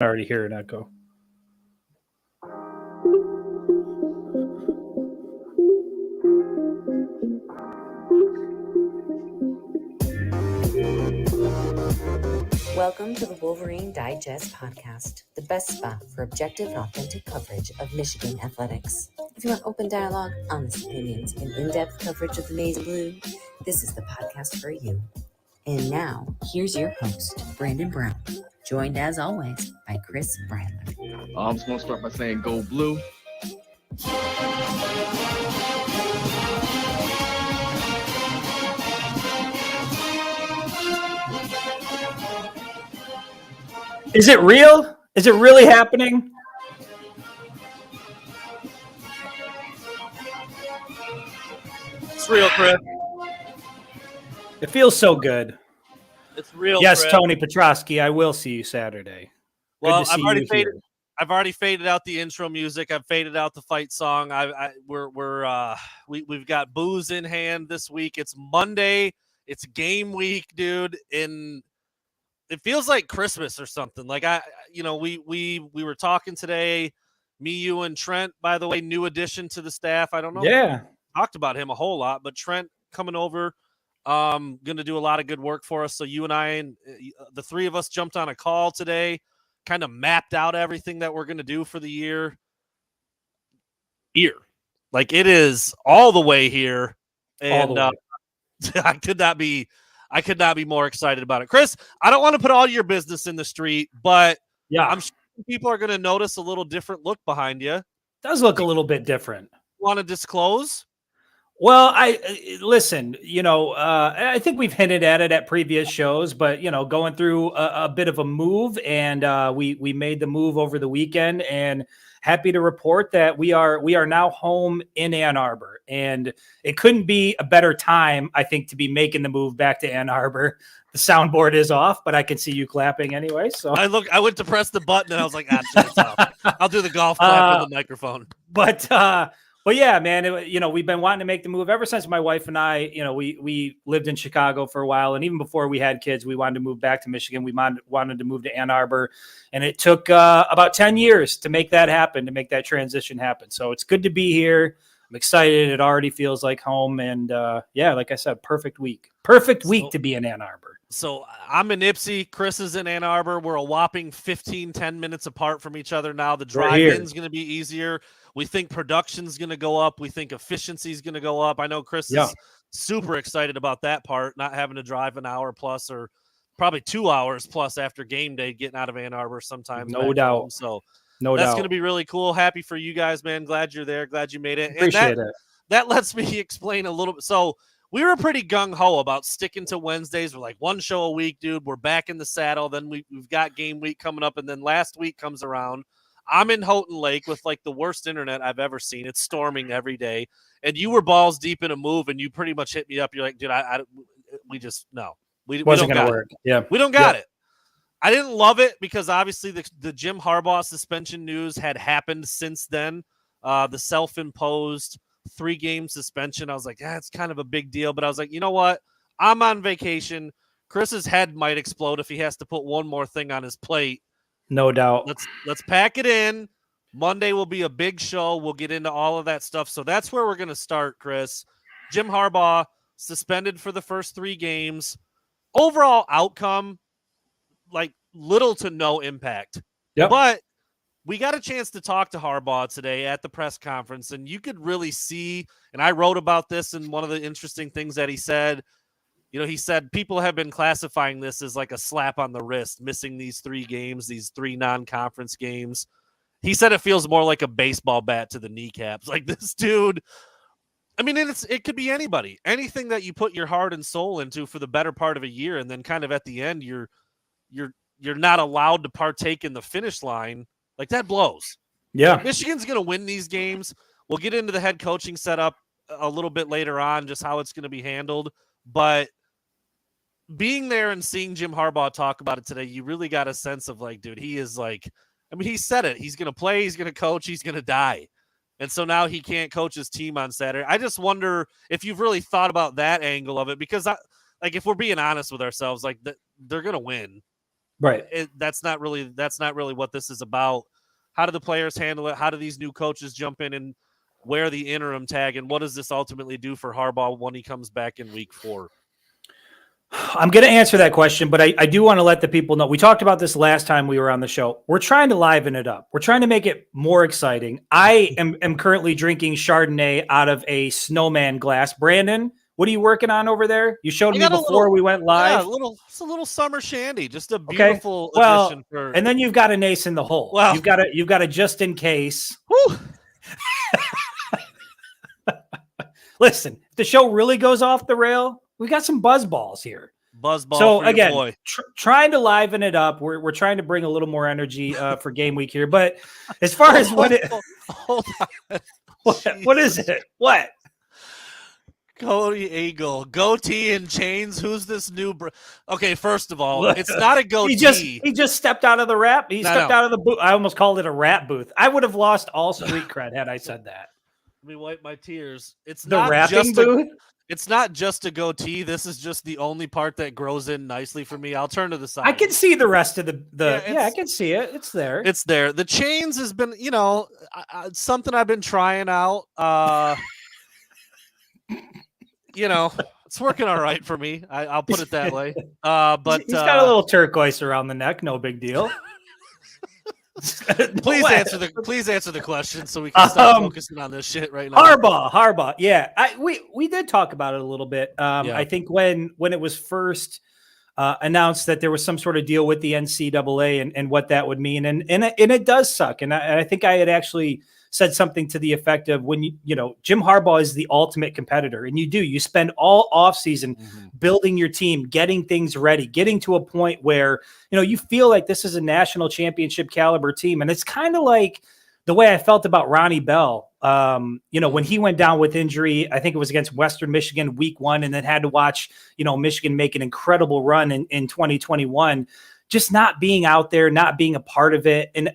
I already hear an echo. Welcome to the Wolverine Digest podcast, the best spot for objective and authentic coverage of Michigan athletics. If you want open dialogue, honest opinions, and in-depth coverage of the maize and blue, this is the podcast for you. And now, here's your host, Brandon Brown, joined as always by Chris Bradler. I'm just going to start by saying go blue. Is it real? Is it really happening? It's real, Chris. It feels so good. It's real. Yes, Chris. Tony Petrosky, I will see you Saturday. Well, I've already faded out the intro music. I've faded out the fight song. We've got booze in hand this week. It's Monday. It's game week, dude. It feels like Christmas or something. Like we were talking today. Me, you, and Trent. By the way, new addition to the staff. I don't know. Yeah, talked about him a whole lot, but Trent coming over. Going to do a lot of good work for us. So you and I and the three of us jumped on a call today, kind of mapped out everything that we're going to do for the year. Like it is all the way here. And I could not be more excited about it. Chris, I don't want to put all your business in the street, but yeah, I'm sure people are going to notice a little different look behind you. It does look a little bit different. Want to disclose? Well, listen, I think we've hinted at it at previous shows, but, going through a bit of a move, and we made the move over the weekend, and happy to report that we are now home in Ann Arbor, and it couldn't be a better time, I think, to be making the move back to Ann Arbor. The soundboard is off, but I can see you clapping anyway. So I went to press the button and I was like, it's off. I'll do the golf clap with the microphone. But yeah, man, we've been wanting to make the move ever since my wife and I, we lived in Chicago for a while. And even before we had kids, we wanted to move back to Michigan. We wanted to move to Ann Arbor. And it took about 10 years to make that happen, to make that transition happen. So it's good to be here. I'm excited. It already feels like home. And like I said, perfect week to be in Ann Arbor. So I'm in Ypsi. Chris is in Ann Arbor. We're a whopping 10 minutes apart from each other now. The drive-in is going to be easier. We think production's going to go up. We think efficiency is going to go up. I know Chris is super excited about that part, not having to drive an hour plus or probably 2 hours plus after game day, getting out of Ann Arbor sometimes. No doubt. Home. So that's going to be really cool. Happy for you guys, man. Glad you're there. Glad you made it. Appreciate it. That lets me explain a little bit. So we were pretty gung-ho about sticking to Wednesdays. We're like, one show a week, dude. We're back in the saddle. Then we've got game week coming up, and then last week comes around. I'm in Houghton Lake with like the worst internet I've ever seen. It's storming every day. And you were balls deep in a move, and you pretty much hit me up. You're like, dude, we don't got it. Yeah. We don't got it. I didn't love it because obviously the Jim Harbaugh suspension news had happened since then. The self-imposed 3-game suspension. I was like, it's kind of a big deal. But I was like, you know what? I'm on vacation. Chris's head might explode if he has to put one more thing on his plate. No doubt. Let's pack it in. Monday will be a big show. We'll get into all of that stuff. So that's where we're going to start, Chris. Jim Harbaugh suspended for the first 3 games. Overall outcome, like little to no impact. Yep. But we got a chance to talk to Harbaugh today at the press conference, and you could really see, and I wrote about this in one of the interesting things that he said. He said people have been classifying this as like a slap on the wrist, missing these 3 games, these 3 non-conference games. He said it feels more like a baseball bat to the kneecaps. Like this dude, I mean, it could be anybody. Anything that you put your heart and soul into for the better part of a year, and then kind of at the end, you're not allowed to partake in the finish line. Like that blows. Yeah. Like Michigan's going to win these games. We'll get into the head coaching setup a little bit later on, just how it's going to be handled. But being there and seeing Jim Harbaugh talk about it today, you really got a sense of like, dude, he is like, I mean, he said it. He's going to play. He's going to coach. He's going to die. And so now he can't coach his team on Saturday. I just wonder if you've really thought about that angle of it, because if we're being honest with ourselves, like they're going to win. Right. That's not really what this is about. How do the players handle it? How do these new coaches jump in and wear the interim tag? And what does this ultimately do for Harbaugh when he comes back in week 4? I'm going to answer that question, but I do want to let the people know. We talked about this last time we were on the show. We're trying to liven it up. We're trying to make it more exciting. I am currently drinking Chardonnay out of a snowman glass. Brandon, what are you working on over there? You showed me before we went live. Yeah, it's a little summer shandy, just a beautiful addition. And then you've got an ace in the hole. Well, you've got a just in case. Listen, if the show really goes off the rail, we got some buzz balls here. Buzzball. So for your again, boy. Trying to liven it up. We're trying to bring a little more energy for game week here. But as far as hold on. what is it? What? Cody Eagle, goatee and chains. Who's this new? Okay, first of all, it's not a goatee. He just stepped out of the rap. He stepped out of the booth. I almost called it a rap booth. I would have lost all street cred had I said that. Let me wipe my tears. It's the not rapping just booth. It's not just a goatee. This is just the only part that grows in nicely for me. I'll turn to the side. I can see the rest of the. Yeah, I can see it. It's there. It's there. The chains has been, something I've been trying out. It's working all right for me. I'll put it that way. But he's got a little turquoise around the neck. No big deal. Please answer the question so we can stop focusing on this shit right now. Harbaugh. Yeah, we did talk about it a little bit. I think when it was first announced that there was some sort of deal with the NCAA and what that would mean, and it does suck. And I think I had actually said something to the effect of when Jim Harbaugh is the ultimate competitor, and you spend all offseason building your team, getting things ready, getting to a point where you feel like this is a national championship caliber team. And it's kind of like the way I felt about Ronnie Bell, when he went down with injury. I think it was against Western Michigan week 1, and then had to watch Michigan make an incredible run in 2021, just not being out there, not being a part of it. And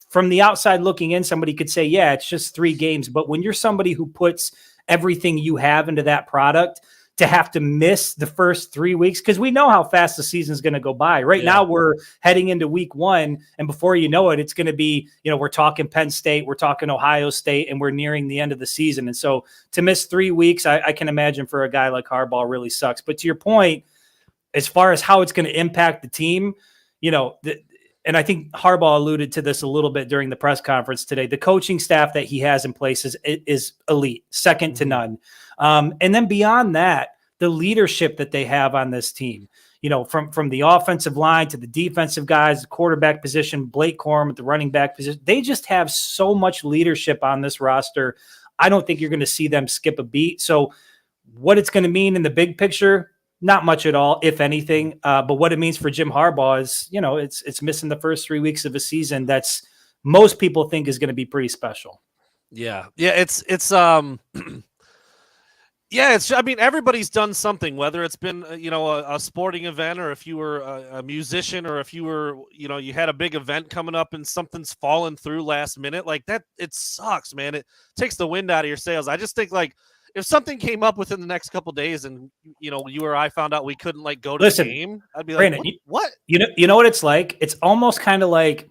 from the outside looking in, somebody could say, yeah, it's just 3 games. But when you're somebody who puts everything you have into that product, to have to miss the first 3 weeks, because we know how fast the season is going to go by. Right now, we're heading into week 1, and before you know it, it's going to be, we're talking Penn State, we're talking Ohio State, and we're nearing the end of the season. And so to miss 3 weeks, I can imagine for a guy like Harbaugh really sucks. But to your point, as far as how it's going to impact the team, and I think Harbaugh alluded to this a little bit during the press conference today. The coaching staff that he has in place is elite, second to none. And then beyond that, the leadership that they have on this team, from the offensive line to the defensive guys, the quarterback position, Blake Corum at the running back position, they just have so much leadership on this roster. I don't think you're going to see them skip a beat. So what it's going to mean in the big picture, not much at all, if anything. But what it means for Jim Harbaugh is, it's missing the first 3 weeks of a season that's most people think is going to be pretty special. Yeah. I mean, everybody's done something, whether it's been, a sporting event, or if you were a musician, or if you were, you had a big event coming up and something's fallen through last minute like that. It sucks, man. It takes the wind out of your sails. I just think if something came up within the next couple of days and, you or I found out we couldn't go to the game, I'd be like, Brandon, what? You know what it's like? It's almost kind of like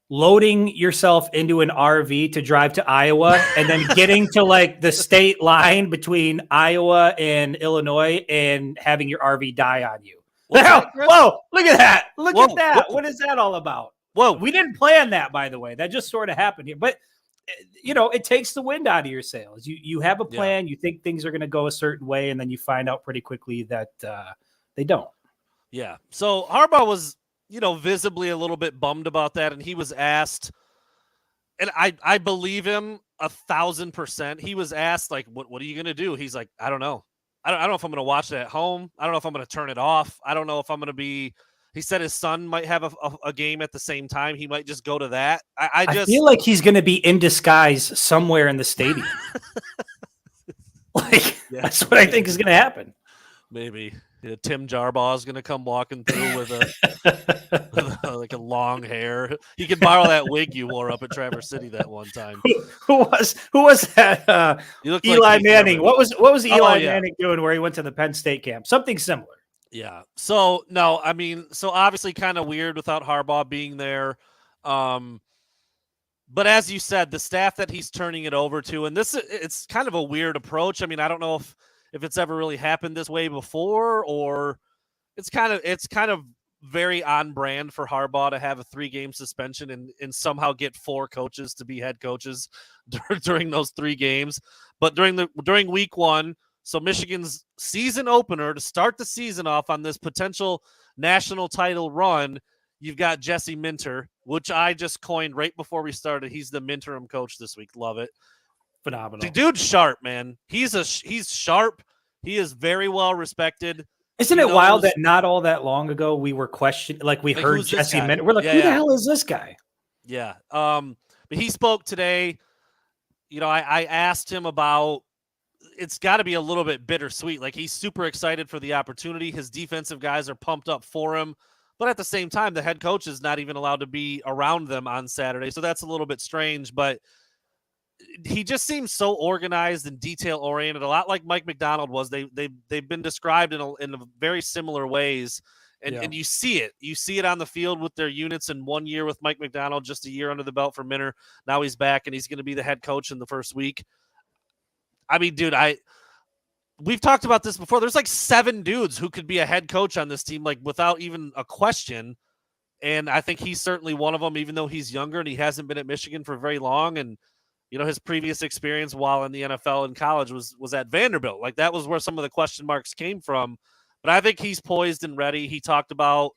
loading yourself into an RV to drive to Iowa and then getting to the state line between Iowa and Illinois and having your RV die on you. Whoa, look at that. Look at that. Whoa. What is that all about? Whoa. We didn't plan that, by the way. That just sort of happened here. But it takes the wind out of your sails. You have a plan. You think things are going to go a certain way, and then you find out pretty quickly that they don't. Yeah. So Harbaugh was, visibly a little bit bummed about that, and he was asked, and I believe him 1,000%. He was asked, what are you going to do? He's like, I don't know. I don't know if I'm going to watch it at home. I don't know if I'm going to turn it off. I don't know if I'm going to be. He said his son might have a game at the same time. He might just go to that. I feel like he's going to be in disguise somewhere in the stadium. That's what I think is going to happen. Maybe Tim Jarbaugh is going to come walking through with a long hair. He could borrow that wig you wore up at Traverse City that one time. Who was that? Eli Manning. What was Eli Manning doing where he went to the Penn State camp? Something similar. Yeah. So no, I mean, so obviously kind of weird without Harbaugh being there. Um, but as you said, the staff that he's turning it over to, and it's kind of a weird approach. I mean, I don't know if it's ever really happened this way before, or it's kind of very on brand for Harbaugh to have a 3-game suspension and somehow get 4 coaches to be head coaches during those 3 games. But during week 1, so Michigan's season opener to start the season off on this potential national title run, you've got Jesse Minter, which I just coined right before we started. He's the interim coach this week. Love it. Phenomenal. The dude's sharp, man. He's sharp. He is very well respected. Isn't it wild that not all that long ago we were questioning, like we heard Jesse Minter. We're like, who the hell is this guy? Yeah. But he spoke today. You know, I asked him about, it's got to be a little bit bittersweet. Like, he's super excited for the opportunity. His defensive guys are pumped up for him. But at the same time, the head coach is not even allowed to be around them on Saturday. So that's a little bit strange. But he just seems so organized and detail oriented, a lot like Mike McDonald was. They've been described in a very similar ways, and you see it on the field with their units. In 1 year with Mike McDonald, just a year under the belt for Minter. Now he's back and he's going to be the head coach in the first week. I mean, dude, we've talked about this before. There's like 7 dudes who could be a head coach on this team, like without even a question. And I think he's certainly one of them, even though he's younger and he hasn't been at Michigan for very long. And you know, his previous experience while in the NFL in college was at Vanderbilt. Like, that was where some of the question marks came from. But I think he's poised and ready. He talked about,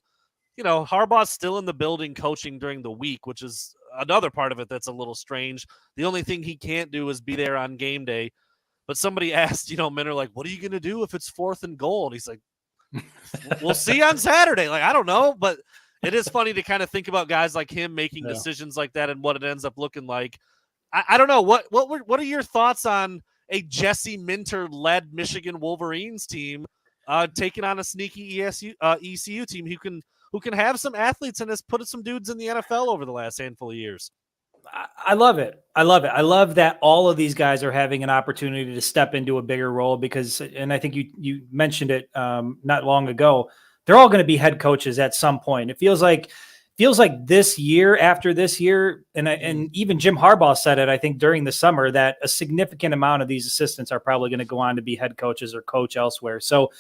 you know, Harbaugh's still in the building coaching during the week, which is another part of it that's a little strange. The only thing he can't do is be there on game day. But somebody asked, you know, Minter, like, what are you going to do if it's 4th and goal? And he's like, we'll see on Saturday. Like, I don't know. But it is funny to kind of think about guys like him making decisions like that and what it ends up looking like. I don't know. What are your thoughts on a Jesse Minter-led Michigan Wolverines team taking on a sneaky ECU team who can have some athletes and has put some dudes in the NFL over the last handful of years? I love it. I love that all of these guys are having an opportunity to step into a bigger role because, and I think you mentioned it not long ago, they're all going to be head coaches at some point. It feels like this year, after this year, and even Jim Harbaugh said it, I think, during the summer, that a significant amount of these assistants are probably going to go on to be head coaches or coach elsewhere. So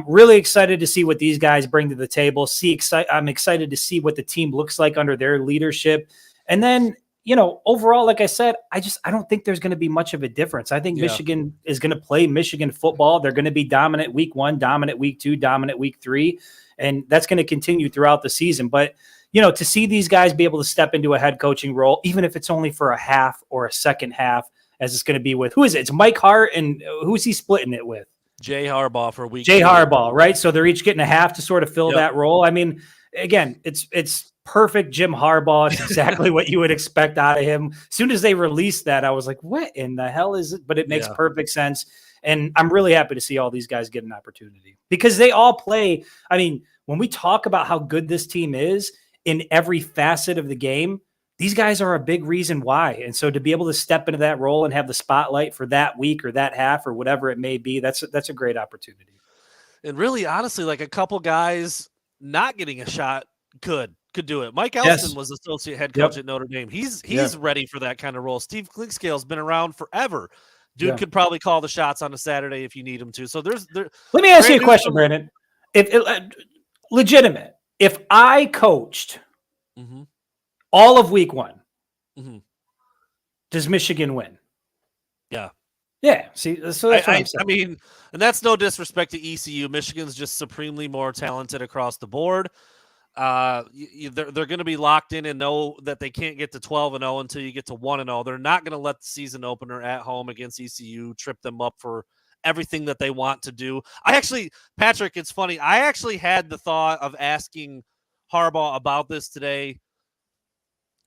really excited to see what these guys bring to the table. I'm excited to see what the team looks like under their leadership. And then, you know, overall, like I said, I don't think there's going to be much of a difference. I think Michigan is going to play Michigan football. They're going to be dominant week 1, dominant week 2, dominant week 3. And that's going to continue throughout the season. But you know, to see these guys be able to step into a head coaching role, even if it's only for a half or a second half, as it's going to be with, who is it? It's Mike Hart, and who's he splitting it with? Jay Harbaugh for week 2. Harbaugh, right? So they're each getting a half to sort of fill that role. I mean, again, it's perfect Jim Harbaugh. It's exactly what you would expect out of him. As soon as they released that, I was like, what in the hell is it? But it makes perfect sense. And I'm really happy to see all these guys get an opportunity because they all play. I mean, when we talk about how good this team is, in every facet of the game, these guys are a big reason why. And so to be able to step into that role and have the spotlight for that week or that half or whatever it may be, that's a great opportunity. And really, honestly, like a couple guys not getting a shot could do it. Mike Elston was associate head coach at Notre Dame. He's ready for that kind of role. Steve Clinkscale's been around forever. Dude could probably call the shots on a Saturday if you need him to. So let me ask you a question, Brandon. Legitimate. If I coached all of week 1, does Michigan win? Yeah. Yeah. See, so that's what I'm saying. I mean, and that's no disrespect to ECU. Michigan's just supremely more talented across the board. They're going to be locked in and know that they can't get to 12-0 until you get to 1-0. They're not going to let the season opener at home against ECU trip them up for everything that they want to do. Patrick, it's funny. I actually had the thought of asking Harbaugh about this today.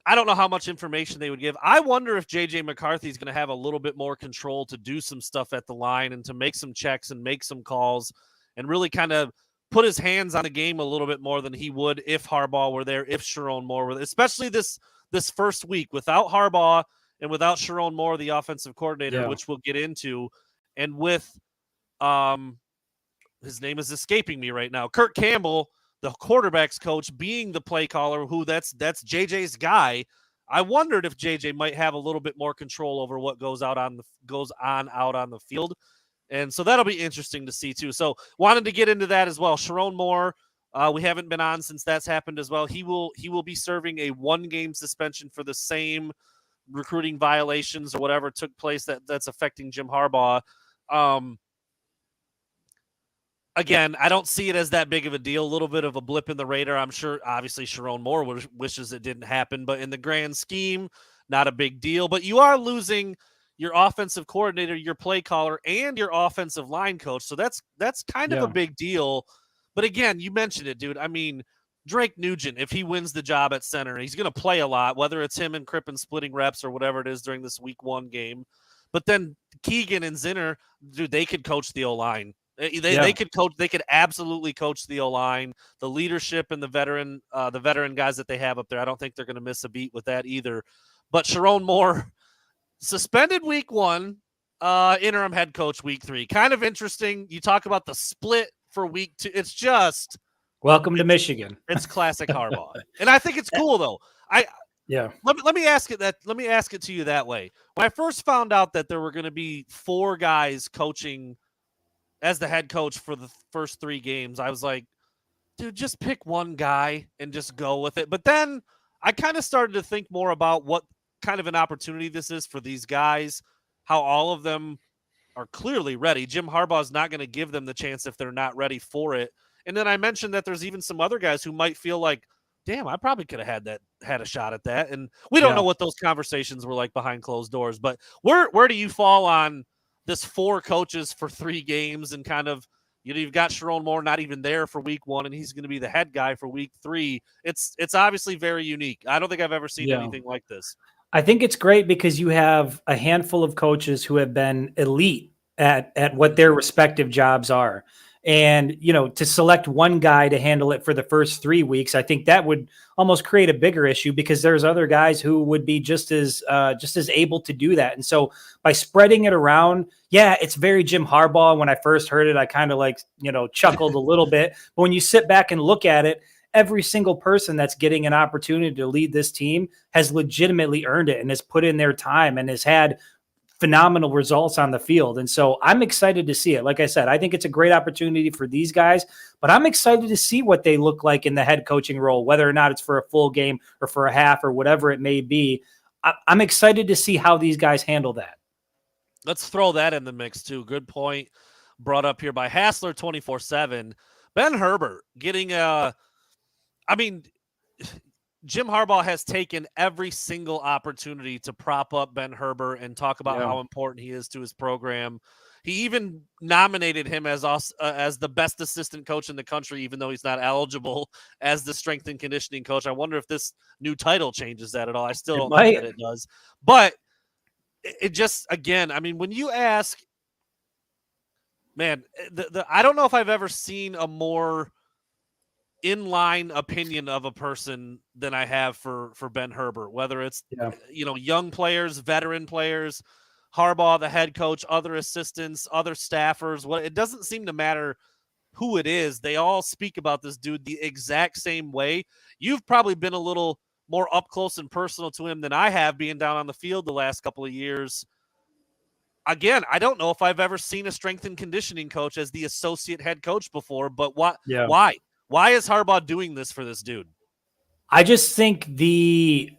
I don't know how much information they would give. I wonder if J.J. McCarthy is going to have a little bit more control to do some stuff at the line and to make some checks and make some calls and really kind of put his hands on the game a little bit more than he would if Harbaugh were there, if Sherrone Moore were there, especially this first week without Harbaugh and without Sherrone Moore, the offensive coordinator, which we'll get into. And with his name is escaping me right now. Kurt Campbell, the quarterback's coach, being the play caller, who that's JJ's guy. I wondered if JJ might have a little bit more control over what goes on out on the field. And so that'll be interesting to see too. So wanted to get into that as well. Sherrone Moore, we haven't been on since that's happened as well. He will be serving a 1-game suspension for the same recruiting violations or whatever took place that's affecting Jim Harbaugh. Again, I don't see it as that big of a deal. A little bit of a blip in the radar. I'm sure, obviously, Sherrone Moore wishes it didn't happen, but in the grand scheme, not a big deal. But you are losing your offensive coordinator, your play caller, and your offensive line coach. So that's kind of a big deal. But again, you mentioned it, dude. I mean, Drake Nugent, if he wins the job at center, he's going to play a lot, whether it's him and Crippen splitting reps or whatever it is during this week 1 game. But then Keegan and Zinner, dude, they could coach the O-line. They could coach. They could absolutely coach the O-line, the leadership, and the veteran guys that they have up there. I don't think they're going to miss a beat with that either. But Sherrone Moore suspended week 1, interim head coach week 3. Kind of interesting. You talk about the split for week 2. It's just welcome to Michigan. It's classic Harbaugh, and I think it's cool though. Let me ask it to you that way. When I first found out that there were going to be 4 guys coaching as the head coach for the first 3 games, I was like, dude, just pick one guy and just go with it. But then I kind of started to think more about what kind of an opportunity this is for these guys, how all of them are clearly ready. Jim Harbaugh is not going to give them the chance if they're not ready for it. And then I mentioned that there's even some other guys who might feel like, damn, I probably could have had a shot at that. And we don't know what those conversations were like behind closed doors, but where do you fall on this 4 coaches for 3 games and kind of, you've got Sherrone Moore not even there for week 1, and he's going to be the head guy for week 3. It's obviously very unique. I don't think I've ever seen anything like this. I think it's great because you have a handful of coaches who have been elite at what their respective jobs are. And, to select one guy to handle it for the first 3 weeks, I think that would almost create a bigger issue because there's other guys who would be just as able to do that. And so by spreading it around, it's very Jim Harbaugh. When I first heard it, I kind of chuckled a little bit. But when you sit back and look at it, every single person that's getting an opportunity to lead this team has legitimately earned it and has put in their time and has had phenomenal results on the field. And so I'm excited to see it. Like I said, I think it's a great opportunity for these guys, but I'm excited to see what they look like in the head coaching role, whether or not it's for a full game or for a half or whatever it may be. I'm excited to see how these guys handle that. Let's throw that in the mix too. Good point brought up here by Hassler 24/7. Ben Herbert getting Jim Harbaugh has taken every single opportunity to prop up Ben Herbert and talk about how important he is to his program. He even nominated him as the best assistant coach in the country, even though he's not eligible as the strength and conditioning coach. I wonder if this new title changes that at all. I still don't think that it does. But it just, again, when you ask, man, I don't know if I've ever seen a more inline opinion of a person than I have for Ben Herbert, whether it's young players, veteran players, Harbaugh, the head coach, other assistants, other staffers. It doesn't seem to matter who it is. They all speak about this dude the exact same way. You've probably been a little more up close and personal to him than I have, being down on the field the last couple of years. Again, I don't know if I've ever seen a strength and conditioning coach as the associate head coach before, but why? Why is Harbaugh doing this for this dude? I just think the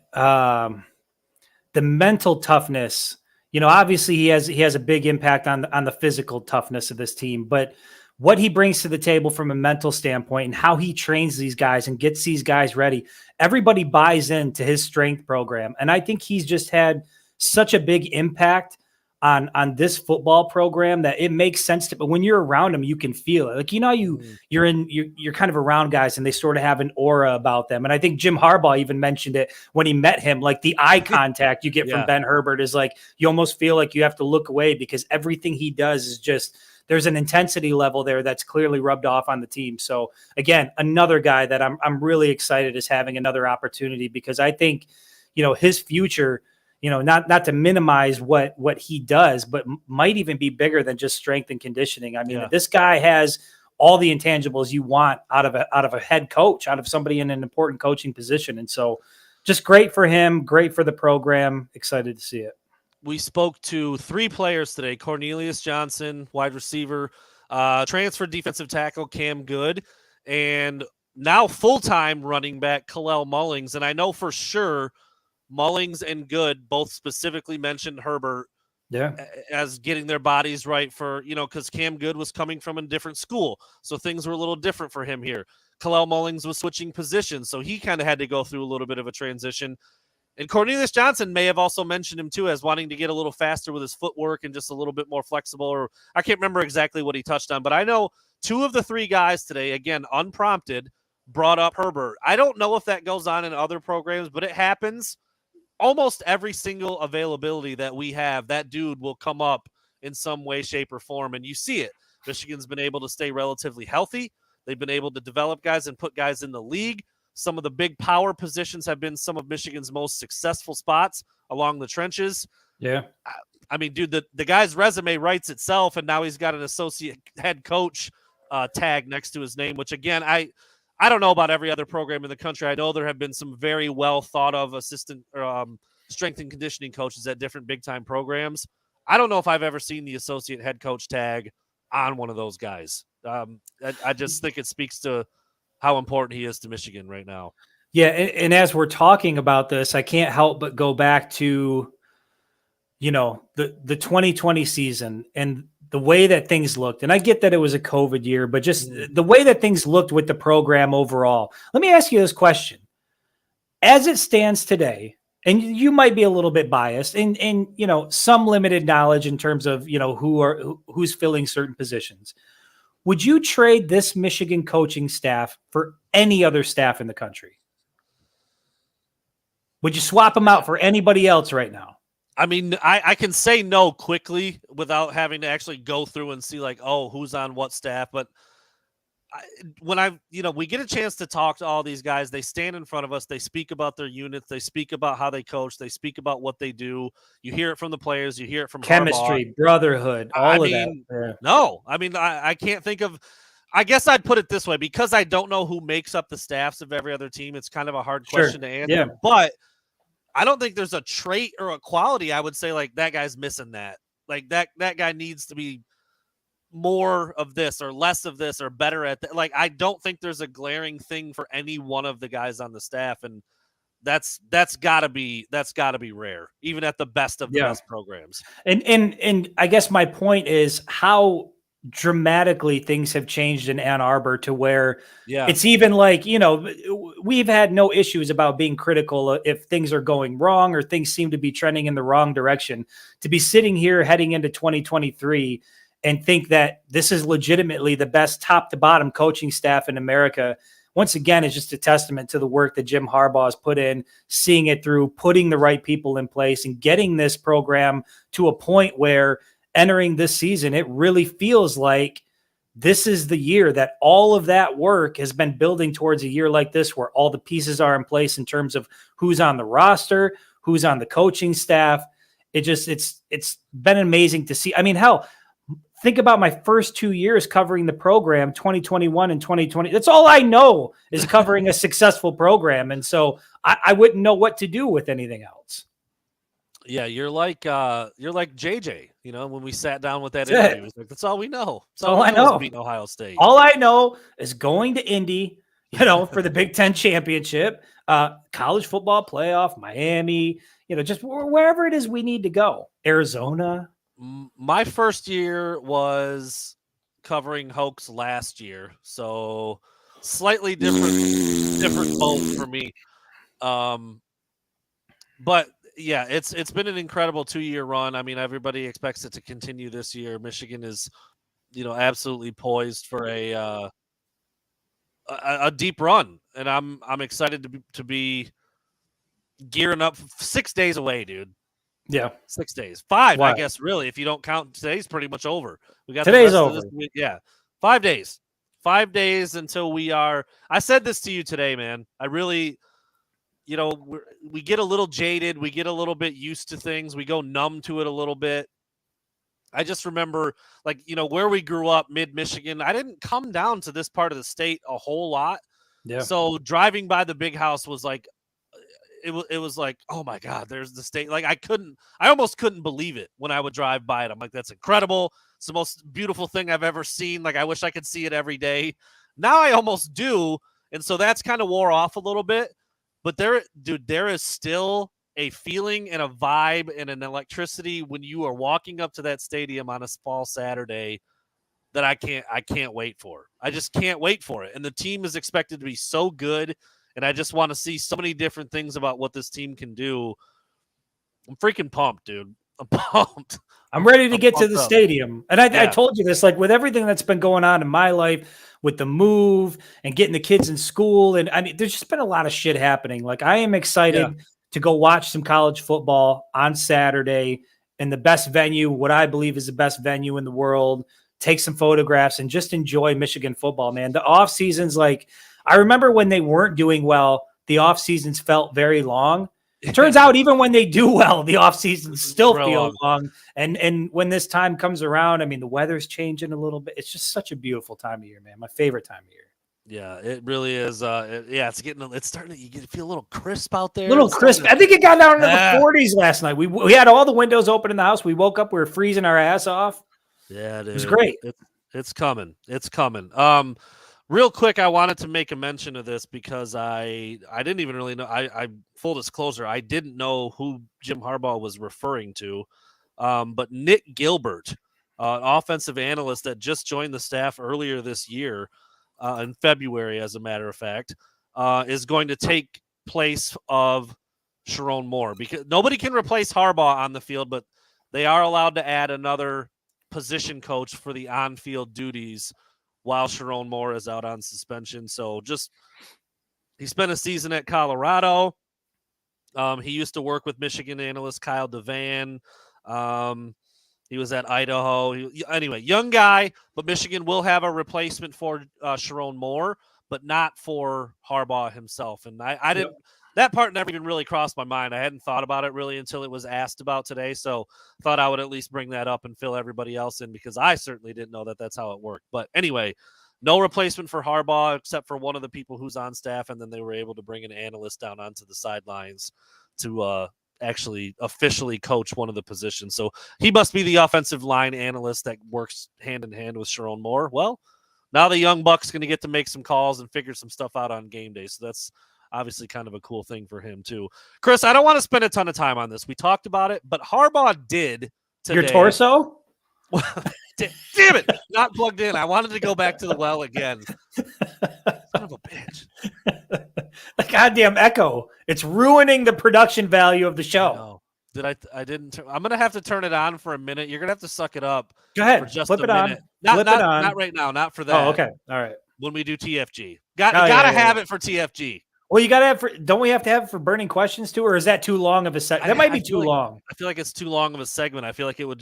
mental toughness, obviously he has a big impact on the physical toughness of this team, but what he brings to the table from a mental standpoint and how he trains these guys and gets these guys ready, everybody buys into his strength program. And I think he's just had such a big impact on this football program that it makes sense to, but when you're around them, you can feel it. Like, you're kind of around guys and they sort of have an aura about them. And I think Jim Harbaugh even mentioned it when he met him, like the eye contact you get from Ben Herbert is like, you almost feel like you have to look away because everything he does is just, there's an intensity level there that's clearly rubbed off on the team. So again, another guy that I'm really excited is having another opportunity because I think, his future, not to minimize what he does, but might even be bigger than just strength and conditioning. This guy has all the intangibles you want out of a head coach, out of somebody in an important coaching position. And so just great for him, great for the program. Excited to see it. We spoke to 3 players today: Cornelius Johnson, wide receiver, transfer defensive tackle Cam Good, and now full-time running back Kalel Mullings. And I know for sure Mullings and Good both specifically mentioned Herbert as getting their bodies right for, because Cam Good was coming from a different school. So things were a little different for him here. Kalel Mullings was switching positions, so he kind of had to go through a little bit of a transition. And Cornelius Johnson may have also mentioned him too as wanting to get a little faster with his footwork and just a little bit more flexible, or I can't remember exactly what he touched on, but I know 2 of the 3 guys today, again, unprompted, brought up Herbert. I don't know if that goes on in other programs, but it happens. Almost every single availability that we have, that dude will come up in some way, shape, or form, and you see it. Michigan's been able to stay relatively healthy. They've been able to develop guys and put guys in the league. Some of the big power positions have been some of Michigan's most successful spots along the trenches. Yeah. I mean, dude, the guy's resume writes itself, and now he's got an associate head coach tag next to his name, which, again, I don't know about every other program in the country. I know there have been some very well thought of assistant strength and conditioning coaches at different big time programs. I don't know if I've ever seen the associate head coach tag on one of those guys. I just think it speaks to how important he is to Michigan right now. Yeah. And as we're talking about this, I can't help but go back to, the 2020 season and the way that things looked. And I get that it was a COVID year, but just the way that things looked with the program overall. Let me ask you this question. As it stands today, and you might be a little bit biased and some limited knowledge in terms of, who's filling certain positions. Would you trade this Michigan coaching staff for any other staff in the country? Would you swap them out for anybody else right now? I mean, I can say no quickly without having to actually go through and see who's on what staff. But when we get a chance to talk to all these guys, they stand in front of us. They speak about their units. They speak about how they coach. They speak about what they do. You hear it from the players. You hear it from chemistry, Harbaugh. brotherhood, all of that. Yeah. No, I mean, I can't think of. I guess I'd put it this way, because I don't know who makes up the staffs of every other team. It's kind of a hard question to answer. Yeah. But I don't think there's a trait or a quality I would say that guy's missing that. That guy needs to be more of this or less of this or better at that. I don't think there's a glaring thing for any one of the guys on the staff, and that's gotta be rare, even at the best of the best programs. And I guess my point is how dramatically things have changed in Ann Arbor to where it's even we've had no issues about being critical if things are going wrong or things seem to be trending in the wrong direction. To be sitting here heading into 2023 and think that this is legitimately the best top to bottom coaching staff in America, once again, is just a testament to the work that Jim Harbaugh has put in, seeing it through, putting the right people in place, and getting this program to a point where entering this season, it really feels like this is the year that all of that work has been building towards, a year like this where all the pieces are in place in terms of who's on the roster, who's on the coaching staff. It's been amazing to see. I mean, hell, think about my first 2 years covering the program, 2021 and 2020. That's all I know is covering a successful program. And so I wouldn't know what to do with anything else. Yeah, you're like JJ, when we sat down with that interview. That's all we know. That's all I know. Beating Ohio State. All I know is going to Indy, for the Big Ten championship, college football playoff, Miami, just wherever it is we need to go. Arizona. My first year was covering Hoax last year, so slightly different boat for me. But yeah, it's been an incredible 2-year run. I mean, everybody expects it to continue this year. Michigan is, absolutely poised for a deep run, and I'm excited to be gearing up. 6 days away, dude. Yeah, 6 days. 5, I guess, really, if you don't count today's pretty much over. We got today's over. This week. Yeah, 5 days. 5 days until we are. I said this to you today, man. I really. We get a little jaded. We get a little bit used to things. We go numb to it a little bit. I just remember, like, where we grew up, mid-Michigan, I didn't come down to this part of the state a whole lot. Yeah. So driving by the big house was like, it was like, oh my God, there's the state. Like I almost couldn't believe it when I would drive by it. I'm like, that's incredible. It's the most beautiful thing I've ever seen. Like, I wish I could see it every day. Now I almost do. And so that's kind of wore off a little bit. But there is still a feeling and a vibe and an electricity when you are walking up to that stadium on a fall Saturday that I can't wait for. I just can't wait for it. And the team is expected to be so good. And I just want to see so many different things about what this team can do. I'm freaking pumped, dude. I'm pumped. I'm ready to get to the up. stadium. And I told you this, like, with everything that's been going on in my life, with the move and getting the kids in school. And I mean, there's just been a lot of shit happening. Like, I am excited to go watch some college football on Saturday in the best venue, what I believe is the best venue in the world, take some photographs and just enjoy Michigan football, man. The off seasons, like, I remember when they weren't doing well, the off seasons felt very long. It turns out even when they do well, the off seasons still feel long. And when this time comes around, I mean, the weather's changing a little bit. It's just such a beautiful time of year, man. My favorite time of year. Yeah, it really is. It's starting to feel a little crisp out there. A little crisp. I think it got down into the 40s last night. We had all the windows open in the house. We woke up, we were freezing our ass off. Yeah, dude. It was great. It's coming. It's coming. Real quick, I wanted to make a mention of this because I didn't even really know. I full disclosure, I didn't know who Jim Harbaugh was referring to. But Nick Gilbert, an offensive analyst that just joined the staff earlier this year, in February, as a matter of fact, is going to take place of Sherrone Moore, because nobody can replace Harbaugh on the field, but they are allowed to add another position coach for the on-field duties while Sherrone Moore is out on suspension. So he spent a season at Colorado. He used to work with Michigan analyst Kyle Devan. He was at Idaho. Anyway, young guy, but Michigan will have a replacement for Sherrone Moore, but not for Harbaugh himself. And I didn't. That part never even really crossed my mind. I hadn't thought about it really until it was asked about today. So thought I would at least bring that up and fill everybody else in, because I certainly didn't know that that's how it worked. But anyway, no replacement for Harbaugh except for one of the people who's on staff. And then they were able to bring an analyst down onto the sidelines to actually officially coach one of the positions. So he must be the offensive line analyst that works hand in hand with Sherrone Moore. Well, now the young buck's going to get to make some calls and figure some stuff out on game day. So that's obviously kind of a cool thing for him too. Chris, I don't want to spend a ton of time on this. We talked about it, but Harbaugh did today. Your torso? Damn it. Not plugged in. I wanted to go back to the well again. Son of a bitch. The goddamn echo. It's ruining the production value of the show. I didn't. I'm going to have to turn it on for a minute. You're going to have to suck it up. Go ahead. For just Flip a it minute. on. Not right now. Not for that. Oh, okay. All right. When we do TFG. Gotta have it for TFG. Well, you got to have don't we have to have it for burning questions too, or is that too long of a segment? That might be too long. I feel like it's too long of a segment. I feel like it would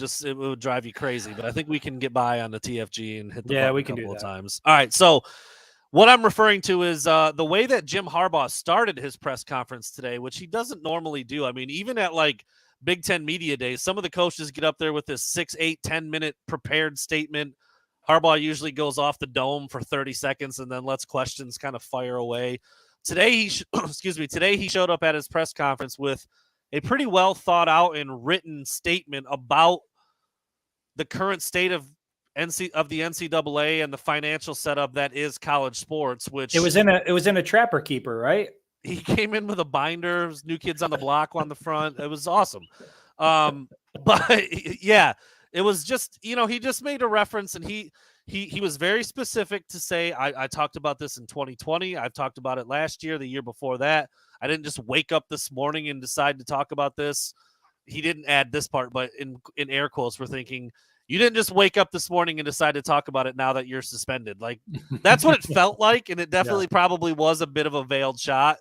drive you crazy, but I think we can get by on the TFG and hit the button we can a couple do that. of times. All right. So what I'm referring to is the way that Jim Harbaugh started his press conference today, which he doesn't normally do. I mean, even at like Big Ten Media Days, some of the coaches get up there with this 6, 8, 10-minute prepared statement. Harbaugh usually goes off the dome for 30 seconds and then lets questions kind of fire away. Today he showed up at his press conference with a pretty well thought out and written statement about the current state of the NCAA and the financial setup that is college sports. Which it was in a Trapper Keeper, right? He came in with a binder, New Kids on the Block on the front. It was awesome. But yeah, it was just, he just made a reference, and he was very specific to say, I talked about this in 2020. I've talked about it last year, the year before that. I didn't just wake up this morning and decide to talk about this. He didn't add this part, but in air quotes, we're thinking, you didn't just wake up this morning and decide to talk about it now that you're suspended. Like, that's what it felt like. And it definitely probably was a bit of a veiled shot,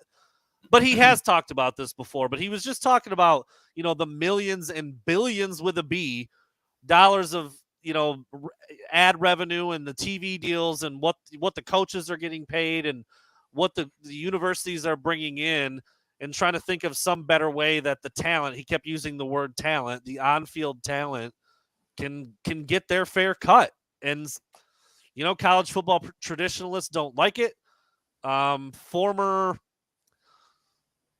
but he has talked about this before. But he was just talking about, the millions and billions with a B dollars of, ad revenue and the TV deals and what the coaches are getting paid and what the universities are bringing in, and trying to think of some better way that the talent, he kept using the word talent, the on-field talent, can get their fair cut. And, college football traditionalists don't like it. Former,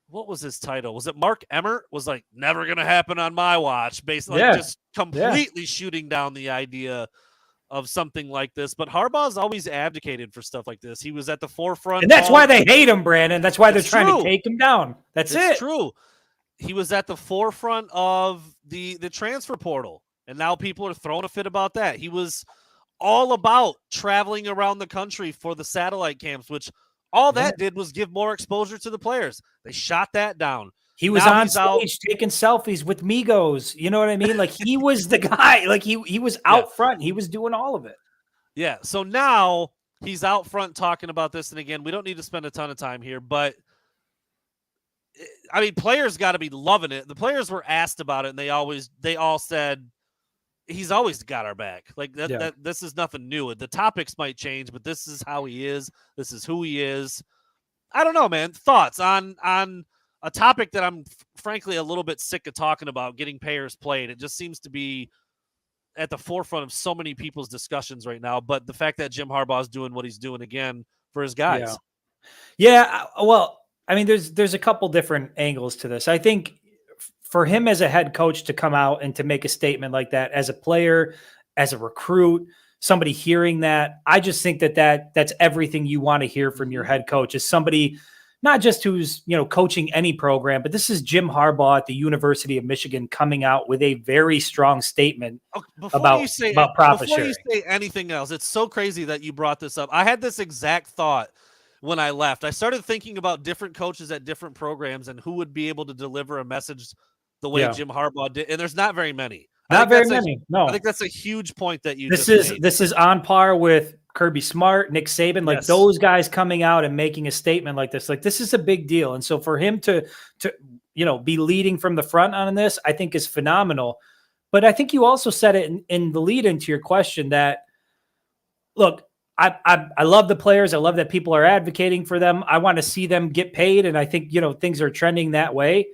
what was his title? Was it Mark Emmert? Was like, never going to happen on my watch. Basically, just completely shooting down the idea of something like this. But Harbaugh's always abdicated for stuff like this. He was at the forefront. And that's why they hate him, Brandon. That's why they're trying to take him down. It's true. He was at the forefront of the transfer portal. And now people are throwing a fit about that. He was all about traveling around the country for the satellite camps, which all that did was give more exposure to the players. They shot that down. He was on stage taking selfies with Migos. You know what I mean? Like, he was the guy. Like, he was out front. He was doing all of it. Yeah. So now he's out front talking about this. And again, we don't need to spend a ton of time here, but I mean, players got to be loving it. The players were asked about it, and they all said, he's always got our back. Like that this is nothing new. The topics might change, but this is how he is. This is who he is. I don't know, man. Thoughts on a topic that I'm frankly a little bit sick of talking about, getting payers played. It just seems to be at the forefront of so many people's discussions right now. But the fact that Jim Harbaugh is doing what he's doing again for his guys. Yeah. Well, I mean, there's a couple different angles to this. I think for him as a head coach to come out and to make a statement like that, as a player, as a recruit, somebody hearing that, I just think that's everything you want to hear from your head coach, is somebody not just who's, coaching any program, but this is Jim Harbaugh at the University of Michigan coming out with a very strong statement about profit sharing. Before you say anything else, it's so crazy that you brought this up. I had this exact thought when I left. I started thinking about different coaches at different programs and who would be able to deliver a message the way Jim Harbaugh did. And there's not very many. Not very many. No, I think that's a huge point that you This is on par with Kirby Smart, Nick Saban, like those guys coming out and making a statement like this. Like, this is a big deal. And so for him to be leading from the front on this, I think is phenomenal. But I think you also said it in the lead into your question that, look, I love the players. I love that people are advocating for them. I want to see them get paid. And I think, things are trending that way.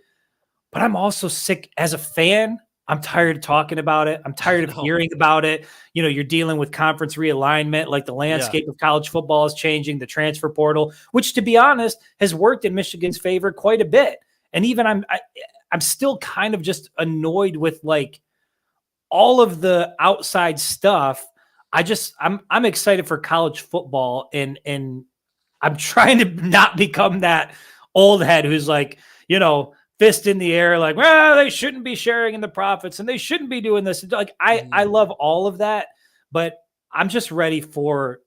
But I'm also sick as a fan. I'm tired of talking about it. I'm tired of hearing about it. You're dealing with conference realignment, like the landscape of college football is changing, the transfer portal, which, to be honest, has worked in Michigan's favor quite a bit. And even I'm still kind of just annoyed with like all of the outside stuff. I'm excited for college football, and I'm trying to not become that old head who's like, fist in the air, like, well, they shouldn't be sharing in the profits and they shouldn't be doing this. Like, I love all of that, but I'm just ready for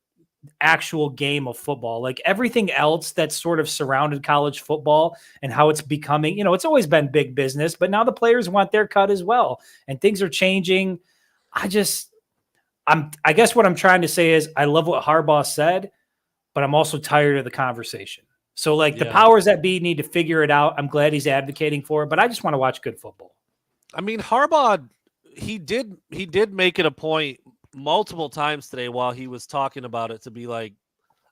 actual game of football. Like, everything else that's sort of surrounded college football and how it's becoming, it's always been big business, but now the players want their cut as well. And things are changing. I guess what I'm trying to say is I love what Harbaugh said, but I'm also tired of the conversation. So, the powers that be need to figure it out. I'm glad he's advocating for it, but I just want to watch good football. I mean, Harbaugh, he did make it a point multiple times today while he was talking about it to be like,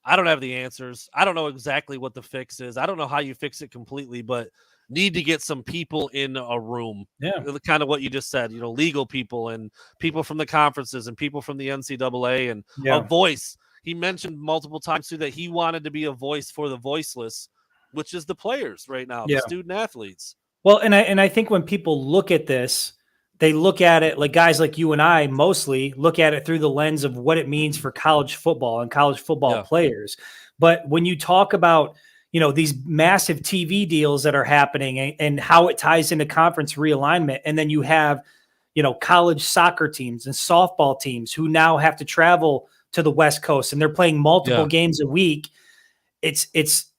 I don't have the answers. I don't know exactly what the fix is. I don't know how you fix it completely, but need to get some people in a room. Yeah. Kind of what you just said, legal people and people from the conferences and people from the NCAA and a voice. He mentioned multiple times too that he wanted to be a voice for the voiceless, which is the players right now, the student athletes. Well, and I think when people look at this, they look at it like guys like you and I mostly look at it through the lens of what it means for college football and college football players. But when you talk about, these massive TV deals that are happening and how it ties into conference realignment, and then you have, college soccer teams and softball teams who now have to travel to the West Coast and they're playing multiple games a week. It's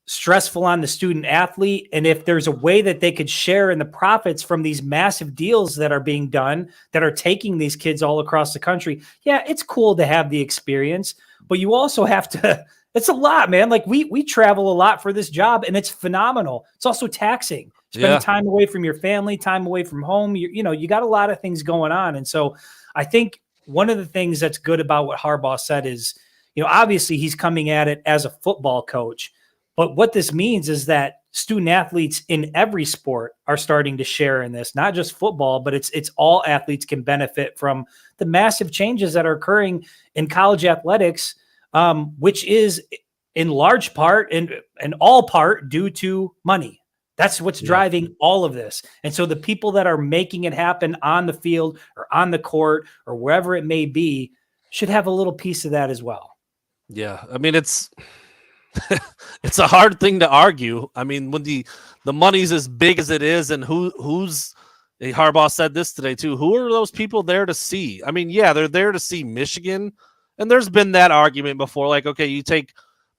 stressful on the student athlete. And if there's a way that they could share in the profits from these massive deals that are being done, that are taking these kids all across the country, it's cool to have the experience, but you also have to, it's a lot, man. Like we travel a lot for this job and it's phenomenal. It's also taxing, spending time away from your family, time away from home. You got a lot of things going on. And so I think one of the things that's good about what Harbaugh said is, obviously he's coming at it as a football coach, but what this means is that student athletes in every sport are starting to share in this, not just football, but it's all athletes can benefit from the massive changes that are occurring in college athletics, which is in large part and all part due to money. That's what's driving all of this. And so the people that are making it happen on the field or on the court or wherever it may be should have a little piece of that as well. Yeah. I mean, it's it's a hard thing to argue. I mean, when the money's as big as it is, and who's Harbaugh said this today too. Who are those people there to see? I mean, yeah, they're there to see Michigan. And there's been that argument before, like, okay, you take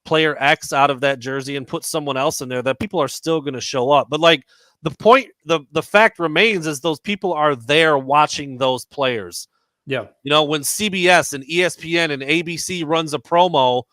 player X out of that jersey and put someone else in there, that people are still going to show up. But like the point, the fact remains is those people are there watching those players. Yeah. You know, when CBS and ESPN and ABC runs a promo,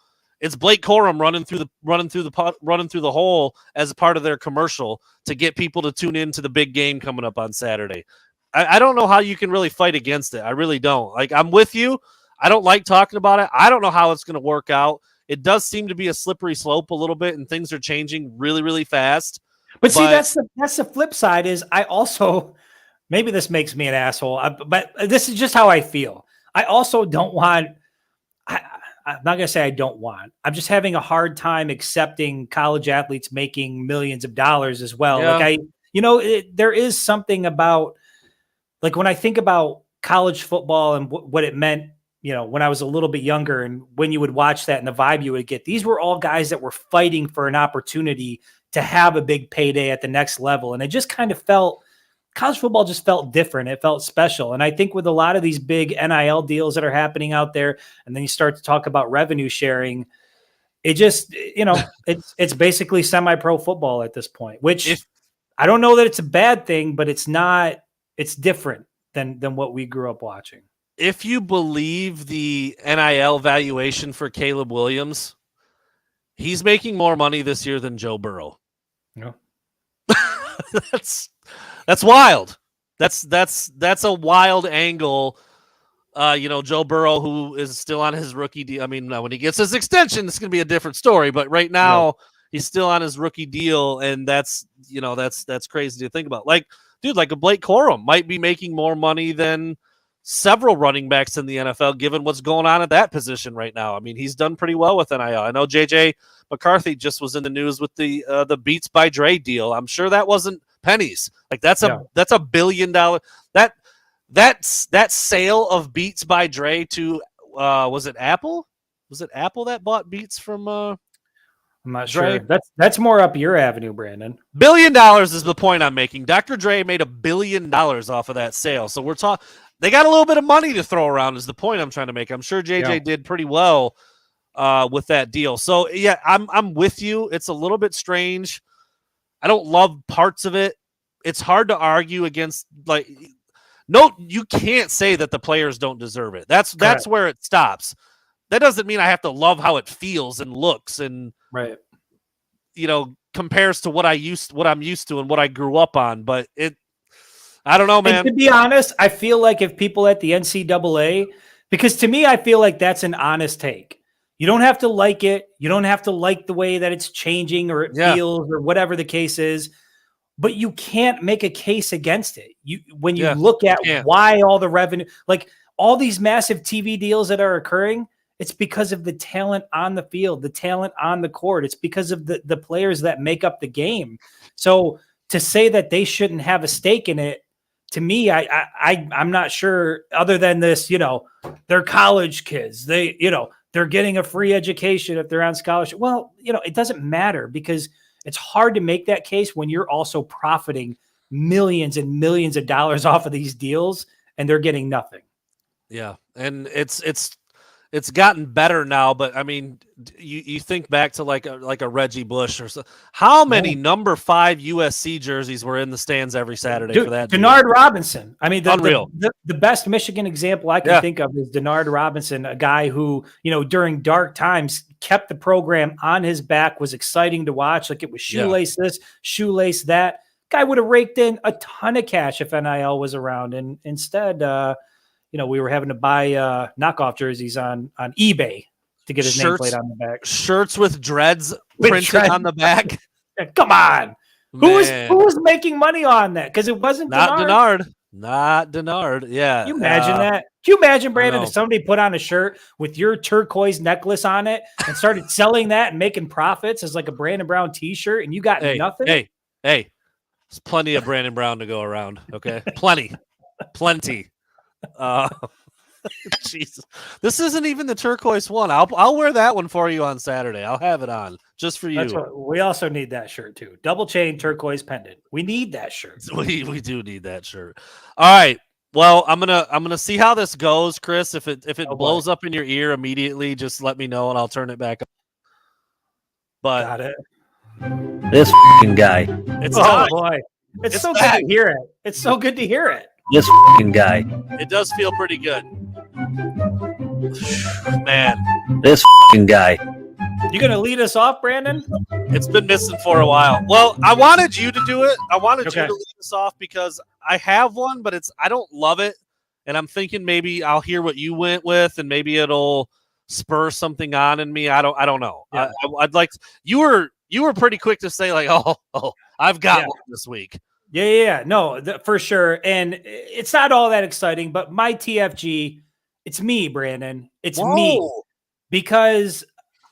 it's Blake Corum running through the hole as a part of their commercial to get people to tune in to the big game coming up on Saturday. I don't know how you can really fight against it. I really don't. Like, I'm with you. I don't like talking about it. I don't know how it's going to work out. It does seem to be a slippery slope a little bit, and things are changing really, really fast. But see, that's the flip side is I also, maybe this makes me an asshole, but this is just how I feel. I also don't want, I'm not going to say I don't want, I'm just having a hard time accepting college athletes making millions of dollars as well. Yeah. Like there is something about, like when I think about college football and what it meant, when I was a little bit younger and when you would watch that and the vibe you would get, these were all guys that were fighting for an opportunity to have a big payday at the next level. And it just kind of college football just felt different. It felt special. And I think with a lot of these big NIL deals that are happening out there, and then you start to talk about revenue sharing, it just, it's basically semi-pro football at this point, which I don't know that it's a bad thing, but it's different than what we grew up watching. If you believe the NIL valuation for Caleb Williams, he's making more money this year than Joe Burrow. Yeah. That's wild. That's a wild angle. Joe Burrow, who is still on his rookie deal. I mean, when he gets his extension, it's going to be a different story. But right now, he's still on his rookie deal, and that's crazy to think about. Like, dude, like a Blake Corum might be making more money than several running backs in the NFL, given what's going on at that position right now. I mean, he's done pretty well with NIL. I know JJ McCarthy just was in the news with the Beats by Dre deal. I'm sure that wasn't pennies. Like that's a $1 billion that sale of Beats by Dre to was it Apple? Was it Apple that bought Beats from I'm not Dre? sure. That's more up your avenue, Brandon. $1 billion is the point I'm making. Dr. Dre made $1 billion off of that sale. So we're talking, they got a little bit of money to throw around is the point I'm trying to make. I'm sure JJ did pretty well with that deal. So yeah, I'm with you. It's a little bit strange. I don't love parts of it. It's hard to argue against, like, no, you can't say that the players don't deserve it. That's where it stops. That doesn't mean I have to love how it feels and looks and compares to what I'm used to and what I grew up on. But I don't know, man. And to be honest, I feel like if people at the NCAA, because to me, I feel like that's an honest take. You don't have to like it. You don't have to like the way that it's changing or it feels or whatever the case is, but you can't make a case against it. When you look at why all the revenue, like all these massive TV deals that are occurring, it's because of the talent on the field, the talent on the court. It's because of the players that make up the game. So to say that they shouldn't have a stake in it, to me, I'm not sure, other than this, they're college kids. They're getting a free education if they're on scholarship. Well, it doesn't matter because it's hard to make that case when you're also profiting millions and millions of dollars off of these deals and they're getting nothing. Yeah. And it's gotten better now, but I mean, you think back to like a Reggie Bush or so. How many number 5 USC jerseys were in the stands every Saturday for that? Denard Robinson. I mean, unreal. The best Michigan example I can think of is Denard Robinson, a guy who, during dark times kept the program on his back, was exciting to watch. Like it was shoelace this, shoelace that. Guy would have raked in a ton of cash if NIL was around. And instead, we were having to buy knockoff jerseys on eBay to get his nameplate on the back. Shirts with dreads printed on the back. Come on. Who was making money on that? Because it wasn't not Denard. Not Denard. Yeah. Can you imagine that? Can you imagine, Brandon, know. if somebody put on a shirt with your turquoise necklace on it and started selling that and making profits as like a Brandon Brown t-shirt and you got nothing? Hey, there's plenty of Brandon Brown to go around. Okay. Plenty. Jesus, this isn't even the turquoise one. I'll wear that one for you on Saturday. I'll have it on just for you. That's what we also need that shirt too. Double chain turquoise pendant. We need that shirt. We do need that shirt. All right. Well, I'm gonna see how this goes, Chris. If it blows up in your ear immediately, just let me know and I'll turn it back up. But got it. This guy. It's boy. It's so good to hear it. It's so good to hear it. This guy. It does feel pretty good. Man. This guy. You gonna lead us off, Brandon? It's been missing for a while. Well, I wanted you to do it. I wanted you to lead us off because I have one, but I don't love it. And I'm thinking maybe I'll hear what you went with and maybe it'll spur something on in me. I don't know. Yeah. I'd like you were pretty quick to say like, oh, I've got one this week. Yeah. No, for sure. And it's not all that exciting, but my TFG, it's me, Brandon. It's me. Because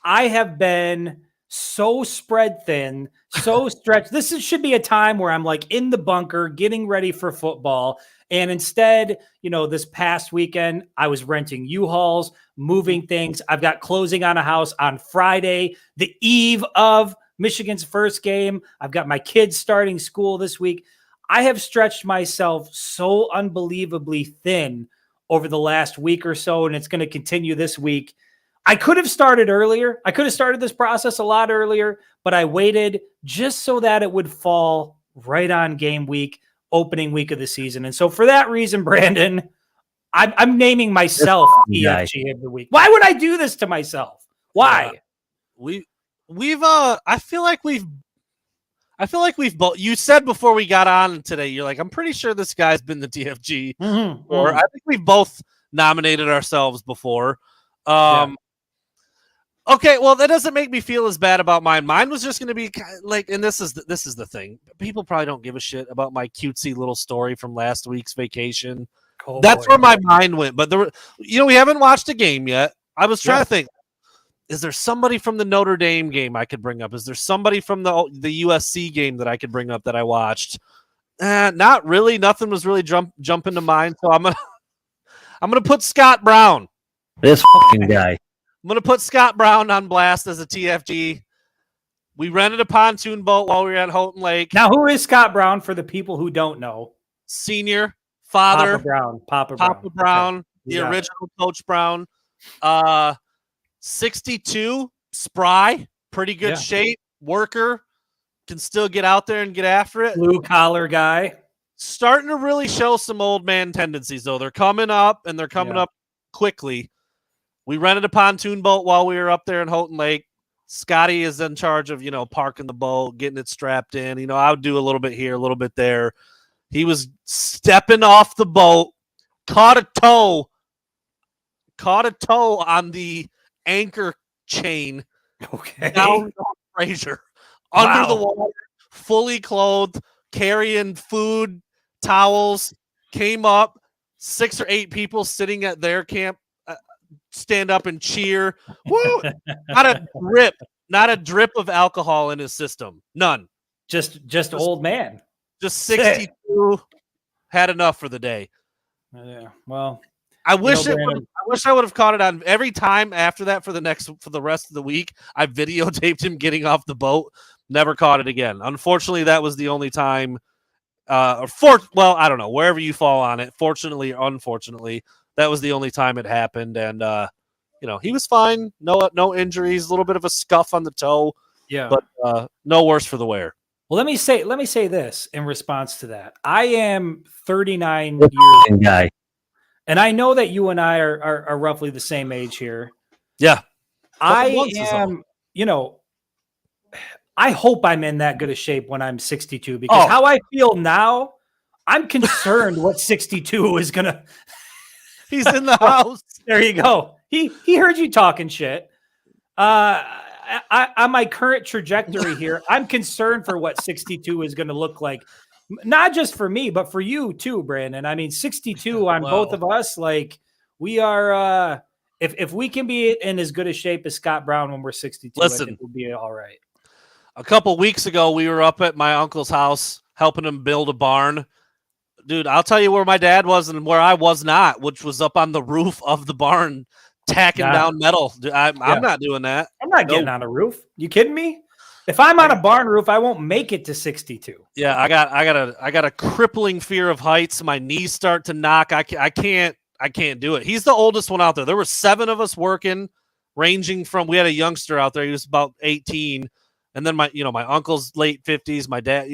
I have been so spread thin, so stretched. This should be a time where I'm like in the bunker getting ready for football. And instead, this past weekend, I was renting U-Hauls, moving things. I've got closing on a house on Friday, the eve of Michigan's first game. I've got my kids starting school this week. I have stretched myself so unbelievably thin over the last week or so, and it's going to continue this week. I could have started earlier. I could have started this process a lot earlier, but I waited just so that it would fall right on game week, opening week of the season. And so for that reason, Brandon, I'm naming myself EFG of the week. Why would I do this to myself? Why? I feel like we've both. You said before we got on today, you're like, I'm pretty sure this guy's been the TFG, or I think we've both nominated ourselves before. Okay, well, that doesn't make me feel as bad about mine. Mine was just going to be like, and this is the thing. People probably don't give a shit about my cutesy little story from last week's vacation. That's where my mind went. But we haven't watched a game yet. I was trying to think. Is there somebody from the Notre Dame game I could bring up? Is there somebody from the USC game that I could bring up that I watched? Not really. Nothing was really jumping to mind. So I'm gonna put Scott Brown. This guy. I'm gonna put Scott Brown on blast as a TFG. We rented a pontoon boat while we were at Houghton Lake. Now, who is Scott Brown for the people who don't know? Senior, father, Papa Brown, okay. the original Coach Brown. 62, spry, pretty good shape, worker, can still get out there and get after it. Blue collar guy. Starting to really show some old man tendencies, though. They're coming up, and they're coming up quickly. We rented a pontoon boat while we were up there in Houghton Lake. Scotty is in charge of, parking the boat, getting it strapped in. I would do a little bit here, a little bit there. He was stepping off the boat, caught a toe on the anchor chain down Fraser under the water, fully clothed, carrying food, towels, came up, 6 or 8 people sitting at their camp, stand up and cheer. Woo! Not a drip of alcohol in his system. None. Just old man. Just 62 had enough for the day. Yeah. Well, I wish I would have caught it on every time after that for the rest of the week. I videotaped him getting off the boat. Never caught it again. Unfortunately, that was the only time. I don't know, wherever you fall on it. Fortunately or unfortunately, that was the only time it happened. And he was fine. No injuries. A little bit of a scuff on the toe. Yeah, but no worse for the wear. Well, let me say this in response to that. I am 39 this years guy. And I know that you and I are roughly the same age here. Yeah. I am, I hope I'm in that good a shape when I'm 62 because how I feel now, I'm concerned what 62 is going to. He's in the house. There you go. He heard you talking shit. on my current trajectory here, I'm concerned for what 62 is going to look like. Not just for me, but for you too, Brandon. I mean, 62 on both of us. Like we are, if we can be in as good a shape as Scott Brown when we're 62, I think we'll be all right. A couple weeks ago, we were up at my uncle's house helping him build a barn. Dude, I'll tell you where my dad was and where I was not, which was up on the roof of the barn, tacking down metal. Dude, I'm not doing that. I'm not getting on a roof. You kidding me? If I'm on a barn roof, I won't make it to 62. Yeah, I got a crippling fear of heights. My knees start to knock. I can't do it. He's the oldest one out there. There were 7 of us working, ranging from, we had a youngster out there. He was about 18. And then my uncle's late 50s, my dad,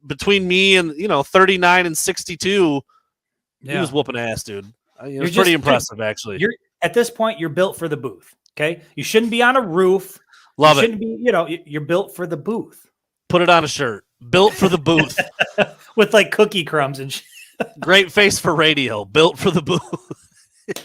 between me and, 39 and 62, he was whooping ass, dude. It was pretty impressive, actually. At this point, you're built for the booth. Okay. You shouldn't be on a roof. Love it. Shouldn't be, you're built for the booth. Put it on a shirt. Built for the booth. With like cookie crumbs and shit. Great face for radio. Built for the booth.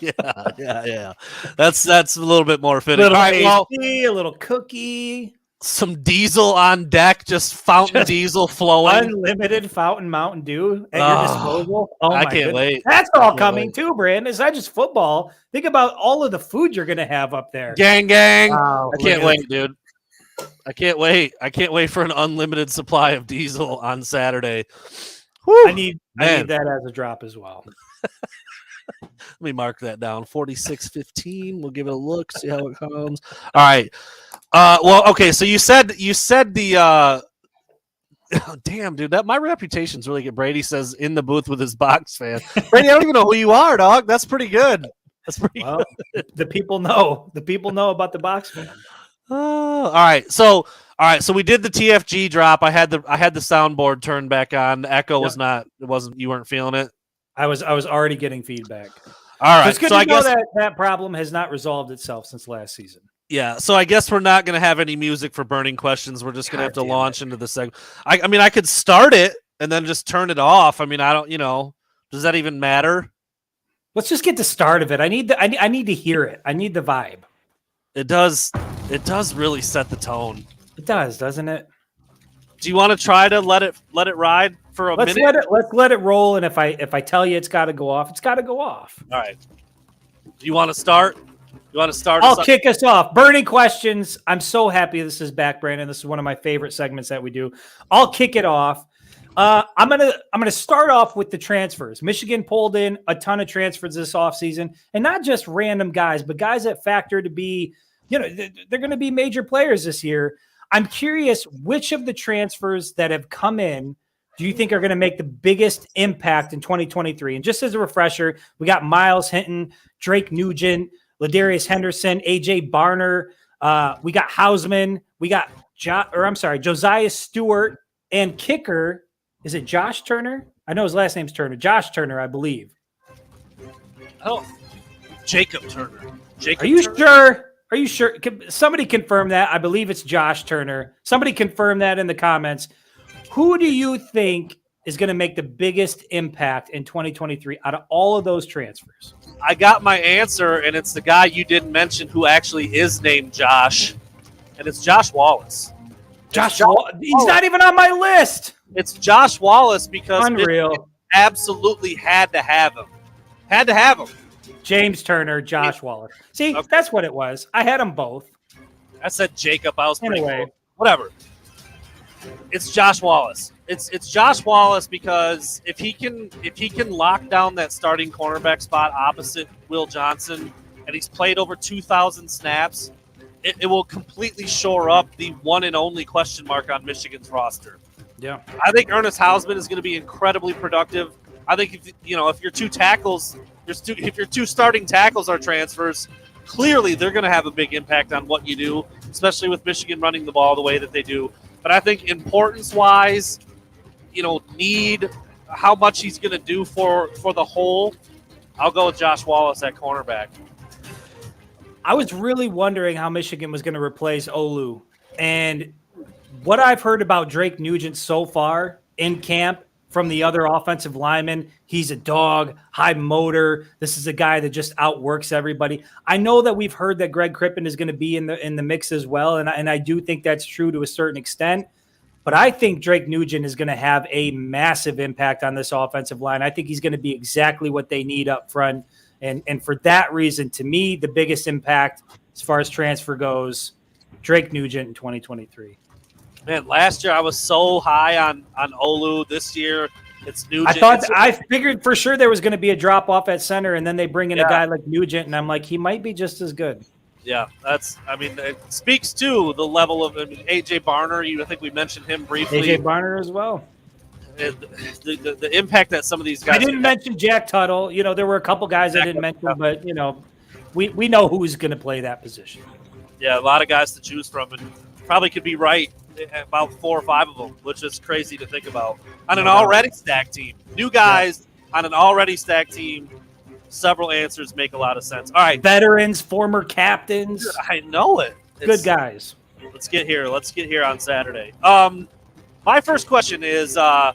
Yeah. That's a little bit more fitting. A little cookie. Some diesel on deck, just fountain diesel flowing. Unlimited fountain Mountain Dew at your disposal. Oh, I can't wait. That's all coming too, Brandon. It's not just football. Think about all of the food you're going to have up there. Gang. Wow, I can't wait, dude. I can't wait. I can't wait for an unlimited supply of diesel on Saturday. Whew, I need that as a drop as well. Let me mark that down. 46.15. We'll give it a look, see how it comes. All right. Well, okay. So you said the. Oh, damn, dude. That my reputation's really good. Brady says in the booth with his box fan. Brady, I don't even know who you are, dog. That's pretty good. Good. The people know. The people know about the box fan. All right. So we did the TFG drop. I had the soundboard turned back on. The echo was not. It wasn't. You weren't feeling it. I was already getting feedback. All right. It's good to know that problem has not resolved itself since last season. Yeah. So I guess we're not going to have any music for burning questions. We're just going to have to launch into the segment. I mean, I could start it and then just turn it off. I mean, I don't. Does that even matter? Let's just get the start of it. I need to hear it. I need the vibe. It does. It does really set the tone. It does, doesn't it? Do you want to try to let it ride for a minute? Let's let it roll. And if I tell you it's got to go off, it's got to go off. All right. Do you want to start? I'll kick us off. Burning questions. I'm so happy this is back, Brandon. This is one of my favorite segments that we do. I'll kick it off. I'm gonna start off with the transfers. Michigan pulled in a ton of transfers this offseason, and not just random guys, but guys that factor to be, they're going to be major players this year. I'm curious which of the transfers that have come in do you think are going to make the biggest impact in 2023? And just as a refresher, we got Miles Hinton, Drake Nugent, Ladarius Henderson, AJ Barner. We got Heisman. We got Josiah Stewart, and kicker. Is it Josh Turner? I know his last name's Turner. Josh Turner, I believe. Oh, Jacob Turner. Are you sure? Are you sure? Somebody confirm that. I believe it's Josh Turner. Somebody confirm that in the comments. Who do you think is going to make the biggest impact in 2023 out of all of those transfers? I got my answer, and it's the guy you didn't mention who actually is named Josh, and it's Josh Wallace. He's not even on my list. It's Josh Wallace because Unreal. Absolutely had to have him. James Turner, Josh Wallace. See, That's what it was. I had them both. I said Jacob. I was pretty anyway. cool. Whatever. It's Josh Wallace. It's Josh Wallace because if he can lock down that starting cornerback spot opposite Will Johnson, and he's played over 2,000 snaps, it will completely shore up the one and only question mark on Michigan's roster. Yeah, I think Ernest Hausman is going to be incredibly productive. I think if your two tackles, if your two starting tackles are transfers, clearly they're going to have a big impact on what you do, especially with Michigan running the ball the way that they do. But I think importance-wise, need how much he's going to do for the whole. I'll go with Josh Wallace at cornerback. I was really wondering how Michigan was going to replace Olu, and what I've heard about Drake Nugent so far in camp from the other offensive linemen. He's a dog, high motor. This is a guy that just outworks everybody. I know that we've heard that Greg Crippen is going to be in the mix as well, and I do think that's true to a certain extent. But I think Drake Nugent is going to have a massive impact on this offensive line. I think he's going to be exactly what they need up front. And for that reason, to me, the biggest impact as far as transfer goes, Drake Nugent in 2023. Man, last year I was so high on Olu. This year it's Nugent. I figured for sure there was going to be a drop off at center, and then they bring in a guy like Nugent, and I'm like, he might be just as good. Yeah, it speaks to the level of AJ Barner. I think we mentioned him briefly. AJ Barner as well. The impact that some of these guys. I didn't mention Jack Tuttle. There were a couple guys I didn't mention, but we know who's going to play that position. Yeah, a lot of guys to choose from, and probably could be right about 4 or 5 of them, which is crazy to think about on an already stacked team. New guys on an already stacked team. Several answers make a lot of sense. All right, veterans, former captains. I know it. Good guys. Let's get here. Let's get here on Saturday. My first question is, so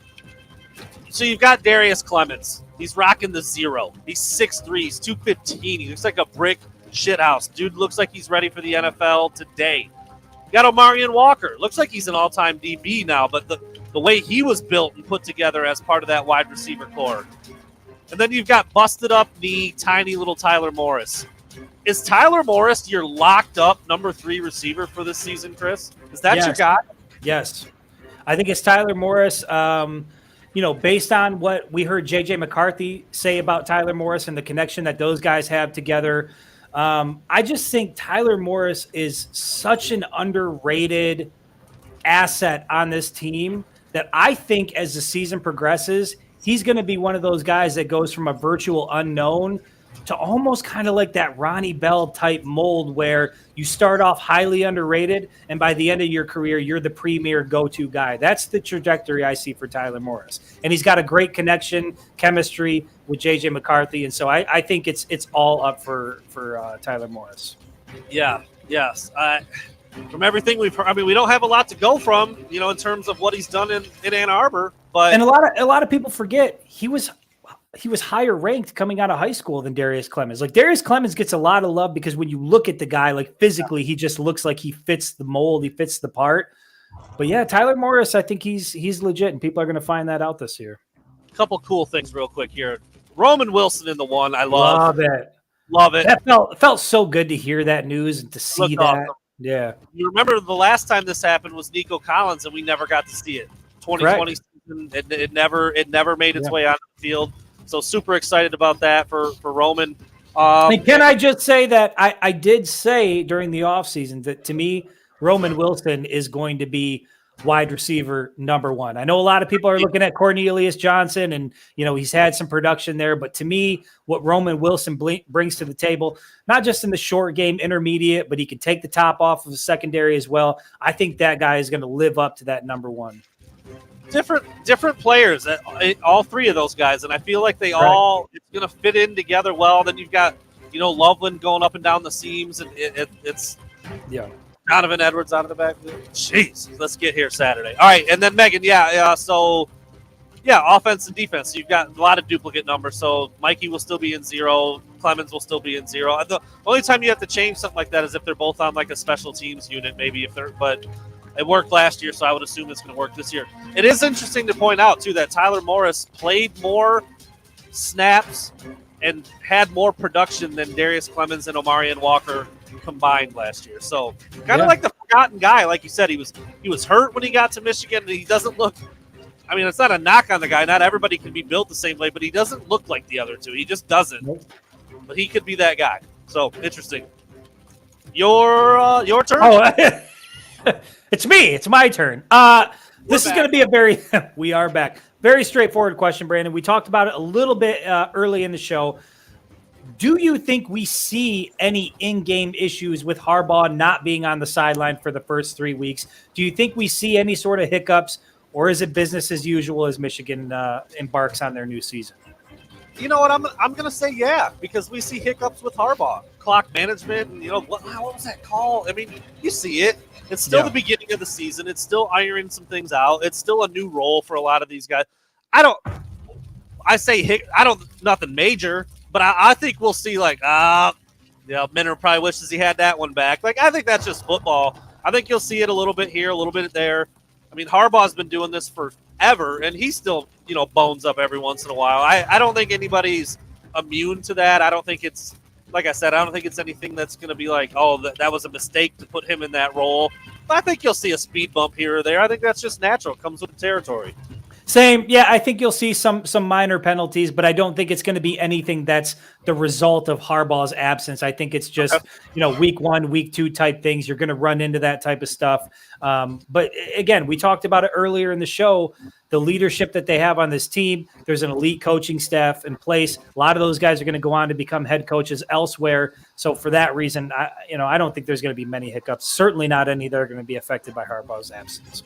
you've got Darius Clemens. He's rocking the 0. He's 6'3", he's 215. He looks like a brick shithouse. Dude looks like he's ready for the NFL today. You got Omarion Walker. Looks like he's an all-time DB now, but the way he was built and put together as part of that wide receiver core. And then you've got busted up knee, tiny little Tyler Morris. Is Tyler Morris your locked up number 3 receiver for this season, Chris? Is that your guy? Yes. I think it's Tyler Morris. Based on what we heard J.J. McCarthy say about Tyler Morris and the connection that those guys have together, I just think Tyler Morris is such an underrated asset on this team that I think as the season progresses, he's going to be one of those guys that goes from a virtual unknown to almost kind of like that Ronnie Bell type mold where you start off highly underrated and by the end of your career, you're the premier go-to guy. That's the trajectory I see for Tyler Morris. And he's got a great connection, chemistry with J.J. McCarthy. And so I think it's all up for Tyler Morris. Yeah, yes. From everything we've heard, we don't have a lot to go from, in terms of what he's done in Ann Arbor. But and a lot of people forget he was higher ranked coming out of high school than Darius Clemens. Like Darius Clemens gets a lot of love because when you look at the guy, like physically, he just looks like he fits the mold, he fits the part. But yeah, Tyler Morris, I think he's legit, and people are going to find that out this year. A couple cool things real quick here. Roman Wilson in the 1, I love it. Love it. That felt so good to hear that news and to see that. Awesome. Yeah. You remember the last time this happened was Nico Collins, and we never got to see it. 2020 season, it never made its way on the field. So super excited about that for Roman. Can I just say that I did say during the offseason that to me, Roman Wilson is going to be wide receiver number 1. I know a lot of people are looking at Cornelius Johnson and, he's had some production there. But to me, what Roman Wilson brings to the table, not just in the short game, intermediate, but he can take the top off of the secondary as well. I think that guy is going to live up to that number 1. Different players, all 3 of those guys, and I feel like they all it's going to fit in together well. Then you've got Loveland going up and down the seams, and it's Donovan Edwards out of the backfield. Jeez, let's get here Saturday. All right, and then Megan, offense and defense. You've got a lot of duplicate numbers, so Mikey will still be in 0, Clemens will still be in 0. The only time you have to change something like that is if they're both on like a special teams unit, maybe but. It worked last year, so I would assume it's going to work this year. It is interesting to point out, too, that Tyler Morris played more snaps and had more production than Darius Clemens and Omarion Walker combined last year. So kind of like the forgotten guy. Like you said, he was hurt when he got to Michigan. And he doesn't look – it's not a knock on the guy. Not everybody can be built the same way, but he doesn't look like the other 2. He just doesn't. But he could be that guy. So, interesting. Your turn? Oh, it's me. It's my turn. This is going to be a very – we are back. Very straightforward question, Brandon. We talked about it a little bit early in the show. Do you think we see any in-game issues with Harbaugh not being on the sideline for the first 3 weeks? Do you think we see any sort of hiccups, or is it business as usual as Michigan embarks on their new season? You know what? I'm going to say because we see hiccups with Harbaugh. Clock management, and what was that call? You see it. It's still the beginning of the season. It's still ironing some things out. It's still a new role for a lot of these guys. nothing major, but I think we'll see Minner probably wishes he had that one back. Like, I think that's just football. I think you'll see it a little bit here, a little bit there. I mean, Harbaugh's been doing this forever, and he still, bones up every once in a while. I don't think anybody's immune to that. I don't think it's, like I said, I don't think it's anything that's going to be like, oh, that was a mistake to put him in that role. But I think you'll see a speed bump here or there. I think that's just natural. It comes with the territory. Same. Yeah, I think you'll see some minor penalties, but I don't think it's going to be anything that's the result of Harbaugh's absence. I think it's just, week 1, week 2 type things. You're going to run into that type of stuff. But again, we talked about it earlier in the show, the leadership that they have on this team. There's an elite coaching staff in place. A lot of those guys are going to go on to become head coaches elsewhere. So for that reason, I don't think there's going to be many hiccups. Certainly not any that are going to be affected by Harbaugh's absence.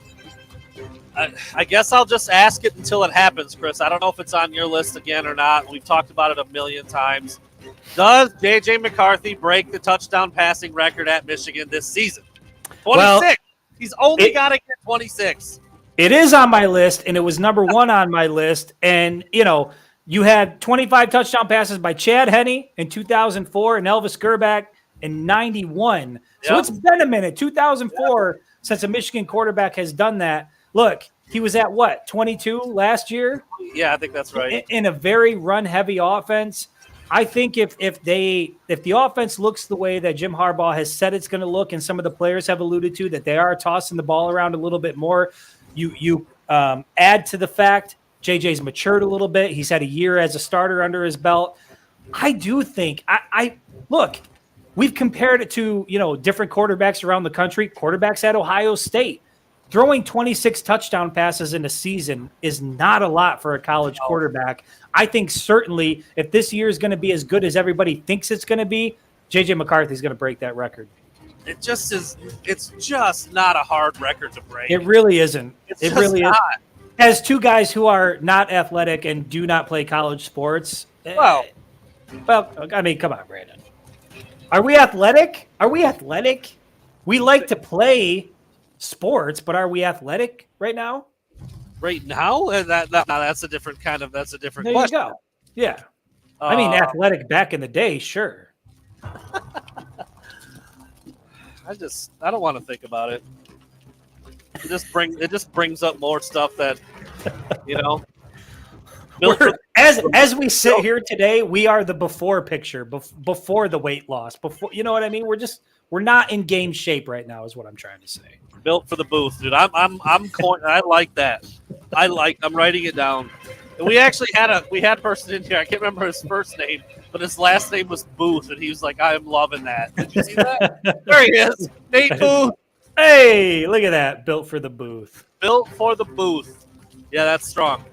I guess I'll just ask it until it happens, Chris. I don't know if it's on your list again or not. We've talked about it a million times. Does J.J. McCarthy break the touchdown passing record at Michigan this season? 26. Well, he's only got to get 26. It is on my list, and it was number 1 on my list. And, you had 25 touchdown passes by Chad Henne in 2004 and Elvis Gerback in 91. So It's been a minute, 2004, since a Michigan quarterback has done that. Look, he was at 22 last year? Yeah, I think that's right. In a very run-heavy offense. I think if the offense looks the way that Jim Harbaugh has said it's going to look, and some of the players have alluded to that they are tossing the ball around a little bit more, you add to the fact JJ's matured a little bit. He's had a year as a starter under his belt. I do think look, we've compared it to different quarterbacks around the country. Quarterbacks at Ohio State. Throwing 26 touchdown passes in a season is not a lot for a college quarterback. I think certainly if this year is going to be as good as everybody thinks it's going to be, J.J. McCarthy is going to break that record. It just is. It's just not a hard record to break. It really isn't. It really is. As two guys who are not athletic and do not play college sports. Well, I mean, come on, Brandon. Are we athletic? We like to play sports, but are we athletic right now? Right now? That's a different question. There you go. Yeah. I mean, athletic back in the day, sure. I don't want to think about it. It just brings up more stuff that, as we sit here today, we are the before picture, before the weight loss, before, you know what I mean? We're not in game shape right now, is what I'm trying to say. Built for the booth, dude. I like that. I'm writing it down. And we actually had a person in here. I can't remember his first name, but his last name was Booth, and he was like, "I am loving that." Did you see that? There he is, Nate Booth. Hey, look at that. Built for the booth. Built for the booth. Yeah, that's strong.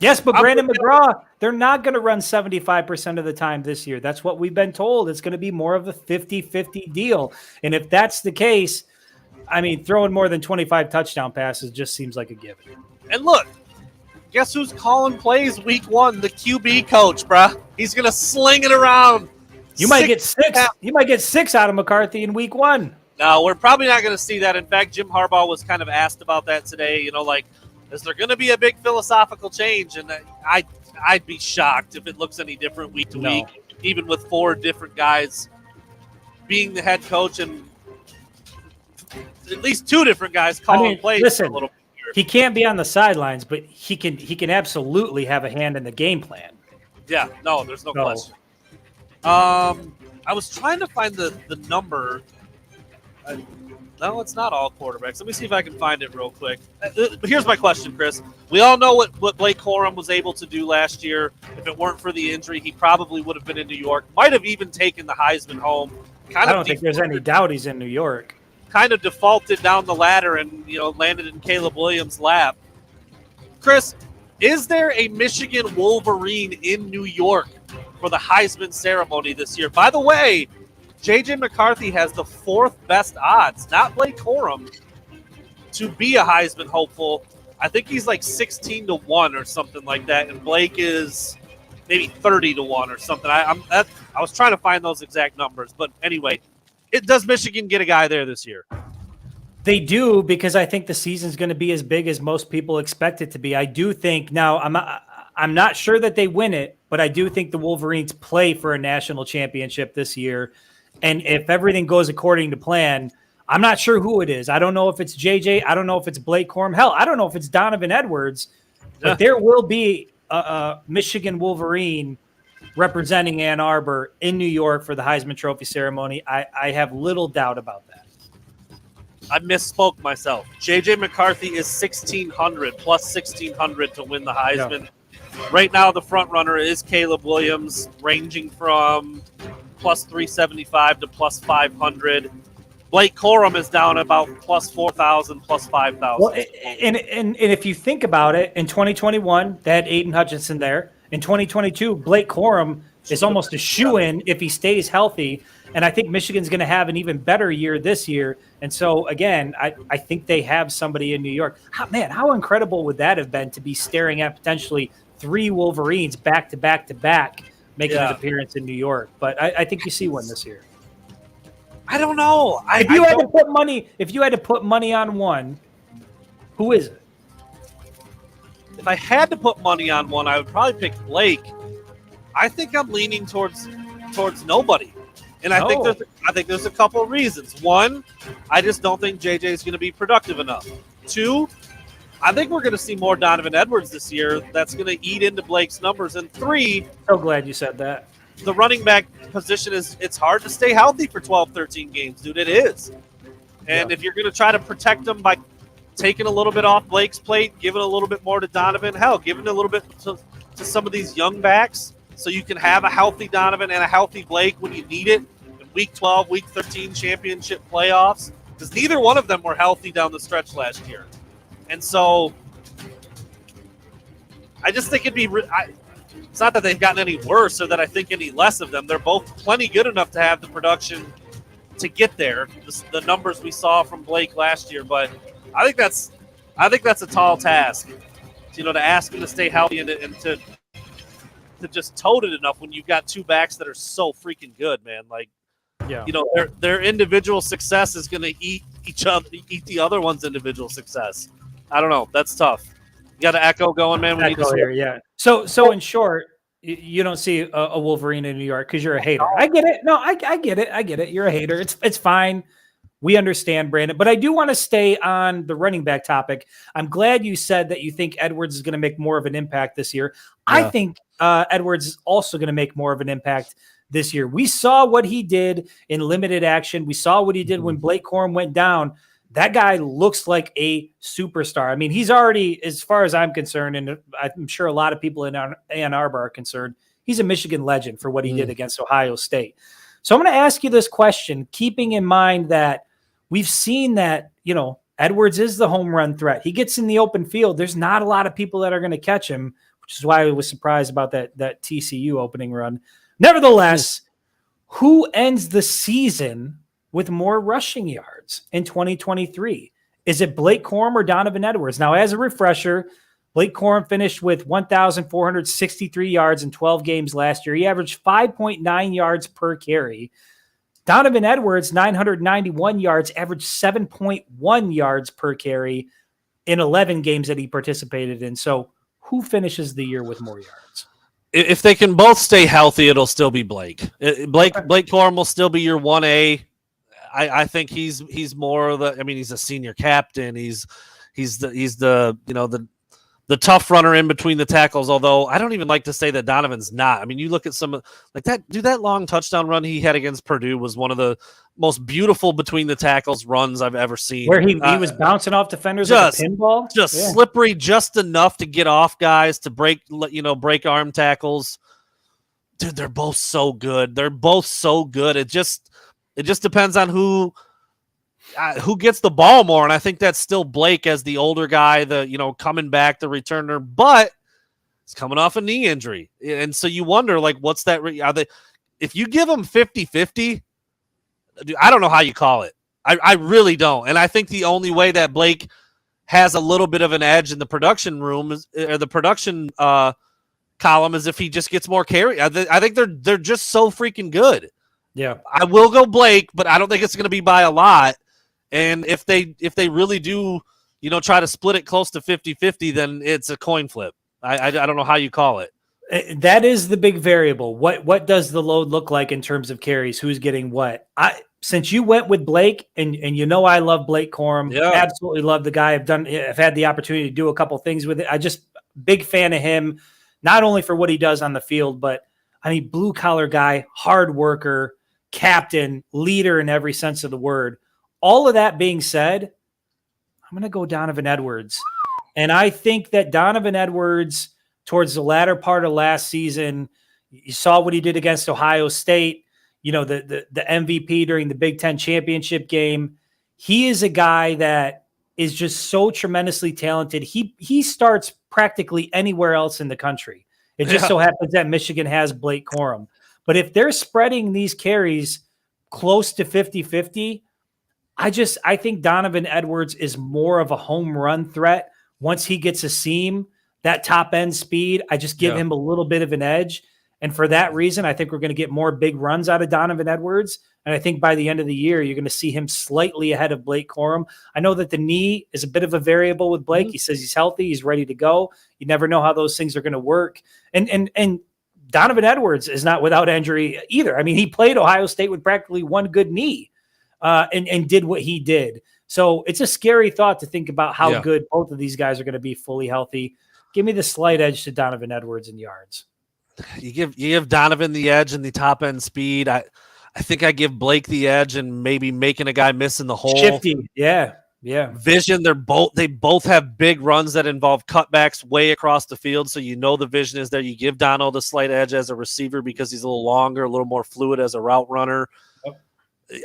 Yes, but Brandon McGraw, they're not going to run 75% of the time this year. That's what we've been told. It's going to be more of a 50-50 deal. And if that's the case, I mean, throwing more than 25 touchdown passes just seems like a given. And look, guess who's calling plays week 1? The QB coach, bruh. He's going to sling it around. You might get 6. You might get 6 out of McCarthy in week 1. No, we're probably not going to see that. In fact, Jim Harbaugh was kind of asked about that today. Is there going to be a big philosophical change? And I'd be shocked if it looks any different week to week, even with 4 different guys being the head coach and at least 2 different guys calling plays. Listen, a little bit here. He can't be on the sidelines, but he can absolutely have a hand in the game plan. Yeah, no, there's no question. I was trying to find the number. No, it's not all quarterbacks. Let me see if I can find it real quick. Here's my question, Chris. We all know what Blake Corum was able to do last year. If it weren't for the injury, he probably would have been in New York. Might have even taken the Heisman home. I don't think there's any doubt he's in New York. Kind of defaulted down the ladder and landed in Caleb Williams' lap. Chris, is there a Michigan Wolverine in New York for the Heisman ceremony this year? By the way, J.J. McCarthy has the 4th best odds, not Blake Corum, to be a Heisman hopeful. I think he's like 16-1 or something like that, and Blake is maybe 30-1 or something. I was trying to find those exact numbers, but anyway, does Michigan get a guy there this year? They do, because I think the season's going to be as big as most people expect it to be. I do think now I'm not sure that they win it, but I do think the Wolverines play for a national championship this year. And if everything goes according to plan, I'm not sure who it is. I don't know if it's JJ. I don't know if it's Blake Corum. Hell, I don't know if it's Donovan Edwards. But there will be a Michigan Wolverine representing Ann Arbor in New York for the Heisman Trophy ceremony. I have little doubt about that. I misspoke myself. JJ McCarthy is 1,600 plus 1,600 to win the Heisman. Yeah. Right now, the front runner is Caleb Williams, ranging from plus 375 to plus 500. Blake Corum is down about plus 4,000, plus 5,000. Well, and if you think about it, in 2021, they had Aiden Hutchinson there. In 2022, Blake Corum is almost a shoo-in if he stays healthy. And I think Michigan's going to have an even better year this year. And so, again, I think they have somebody in New York. How incredible would that have been to be staring at potentially 3 Wolverines back to back to back making an appearance in New York? But I think you see one this year. I don't know. If you had to put money on one, who is it? If I had to put money on one, I would probably pick Blake. I think I'm leaning towards nobody. And I think there's a couple of reasons. One, I just don't think JJ is going to be productive enough. 2, I think we're going to see more Donovan Edwards this year. That's going to eat into Blake's numbers. And 3, so glad you said that. The running back position it's hard to stay healthy for 12, 13 games, dude. It is. And if you're going to try to protect them by taking a little bit off Blake's plate, giving a little bit more to Donovan, giving a little bit to some of these young backs, so you can have a healthy Donovan and a healthy Blake when you need it in Week 12, Week 13 championship playoffs, because neither one of them were healthy down the stretch last year. And so I just think it'd be it's not that they've gotten any worse or that I think any less of them. They're both plenty good enough to have the production to get there, the numbers we saw from Blake last year. But I think that's a tall task, to ask him to stay healthy and to just tote it enough when you've got 2 backs that are so freaking good, man. Like, their individual success is going to eat the other one's individual success. I don't know. That's tough. You got an echo going, man. We echo here, yeah. So in short, you don't see a Wolverine in New York because you're a hater. I get it. No, I get it. I get it. You're a hater. It's fine. We understand, Brandon. But I do want to stay on the running back topic. I'm glad you said that you think Edwards is going to make more of an impact this year. Yeah. I think Edwards is also going to make more of an impact this year. We saw what he did in limited action. We saw what he did when Blake Corum went down. That guy looks like a superstar. I mean, he's already, as far as I'm concerned, and I'm sure a lot of people in Ann Arbor are concerned, he's a Michigan legend for what he did against Ohio State. So I'm going to ask you this question, keeping in mind that we've seen that, Edwards is the home run threat. He gets in the open field. There's not a lot of people that are going to catch him, which is why I was surprised about that TCU opening run. Nevertheless, who ends the season with more rushing yards in 2023? Is it Blake Corum or Donovan Edwards? Now, as a refresher, Blake Corum finished with 1,463 yards in 12 games last year. He averaged 5.9 yards per carry. Donovan Edwards, 991 yards, averaged 7.1 yards per carry in 11 games that he participated in. So who finishes the year with more yards? If they can both stay healthy, it'll still be Blake. Blake Corum will still be your 1A. I think he's more of the. I mean, he's a senior captain. He's the tough runner in between the tackles. Although I don't even like to say that Donovan's not. I mean, you look at some like that. That long touchdown run he had against Purdue was one of the most beautiful between the tackles runs I've ever seen. Where he was bouncing off defenders like a pinball, slippery, just enough to get off guys to break arm tackles. Dude, they're both so good. It just depends on who gets the ball more, and I think that's still Blake as the older guy, coming back, the returner, but he's coming off a knee injury, and so you wonder, what's that? If you give him 50-50, I don't know how you call it. I really don't, and I think the only way that Blake has a little bit of an edge in the production room or the production column is if he just gets more carry. I think they're just so freaking good. Yeah, I will go Blake, but I don't think it's going to be by a lot. And if they really do, try to split it close to 50-50, then it's a coin flip. I don't know how you call it. That is the big variable. What does the load look like in terms of carries? Who's getting what? Since you went with Blake, and I love Blake Corum, absolutely love the guy. I've had the opportunity to do a couple things with it. I just big fan of him, not only for what he does on the field, but blue collar guy, hard worker, captain, leader in every sense of the word. All of that being said, I'm going to go Donovan Edwards, and I think that Donovan Edwards, towards the latter part of last season, you saw what he did against Ohio State, the MVP during the Big Ten championship game. He is a guy that is just so tremendously talented. He starts practically anywhere else in the country. It just so happens that Michigan has Blake Corum. But if they're spreading these carries close to 50-50, I think Donovan Edwards is more of a home run threat once he gets a seam. That top end speed, I just give him a little bit of an edge. And for that reason, I think we're going to get more big runs out of Donovan Edwards. And I think by the end of the year, you're going to see him slightly ahead of Blake Corum. I know that the knee is a bit of a variable with Blake. He says he's healthy. He's ready to go. You never know how those things are going to work. And Donovan Edwards is not without injury either. He played Ohio State with practically one good knee and did what he did. So it's a scary thought to think about how good both of these guys are going to be fully healthy. Give me the slight edge to Donovan Edwards in yards. You give Donovan the edge and the top end speed. I think I give Blake the edge and maybe making a guy miss in the hole. Shifty, yeah. Vision. They both have big runs that involve cutbacks way across the field, so the vision is there. You give Dono the slight edge as a receiver because he's a little longer, a little more fluid as a route runner.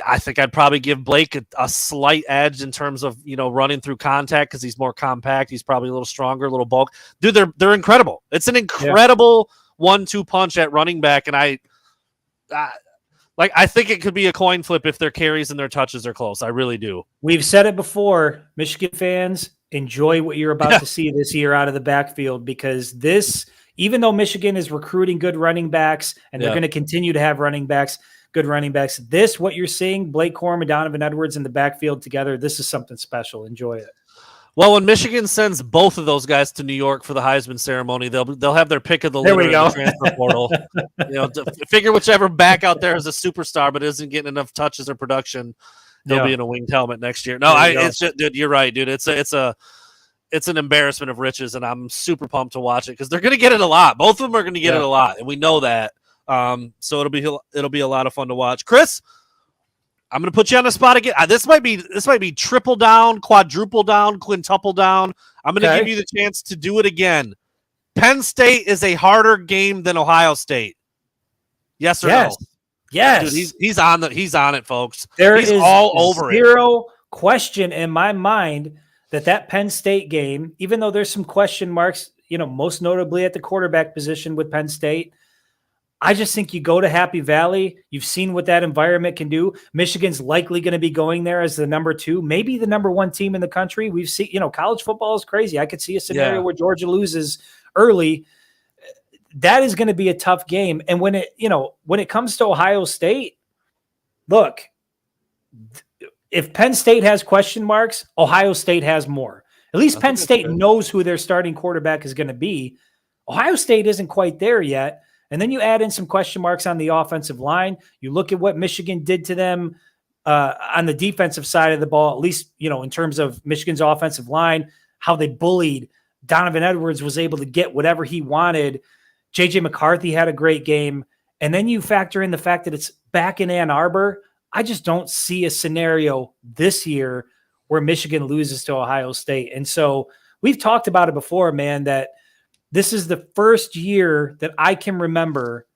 I think I'd probably give Blake a slight edge in terms of, running through contact because he's more compact. He's probably a little stronger, a little bulk. Dude, they're incredible. It's an incredible 1-2 punch at running back. And I think it could be a coin flip if their carries and their touches are close. I really do. We've said it before. Michigan fans, enjoy what you're about to see this year out of the backfield, because even though Michigan is recruiting good running backs and they're going to continue to have good running backs. What you're seeing, Blake Corum and Donovan Edwards in the backfield together, this is something special. Enjoy it. Well, when Michigan sends both of those guys to New York for the Heisman ceremony, they'll have their pick of the litter in the transfer portal. Figure whichever back out there is a superstar but isn't getting enough touches or production, he'll be in a winged helmet next year. No, it's just, dude, you're right, dude. It's an embarrassment of riches, and I'm super pumped to watch it because they're going to get it a lot. Both of them are going to get it a lot, and we know that. So it'll be a lot of fun to watch. Chris, I'm going to put you on the spot again. This might be triple down, quadruple down, quintuple down. I'm going to give you the chance to do it again. Penn State is a harder game than Ohio State. Yes or no? Yes. Dude, he's on it, folks. He's all over zero question in my mind that Penn State game, even though there's some question marks, most notably at the quarterback position with Penn State, I just think you go to Happy Valley. You've seen what that environment can do. Michigan's likely going to be going there as the number 2, maybe the number 1 team in the country. We've seen, college football is crazy. I could see a scenario where Georgia loses early. That is going to be a tough game. And when it comes to Ohio State, look, if Penn State has question marks, Ohio State has more. At least Penn State knows who their starting quarterback is going to be. Ohio State isn't quite there yet. And then you add in some question marks on the offensive line. You look at what Michigan did to them on the defensive side of the ball, at least, in terms of Michigan's offensive line, how they bullied. Donovan Edwards was able to get whatever he wanted. J.J. McCarthy had a great game. And then you factor in the fact that it's back in Ann Arbor. I just don't see a scenario this year where Michigan loses to Ohio State. And so we've talked about it before, man, that this is the first year that I can remember.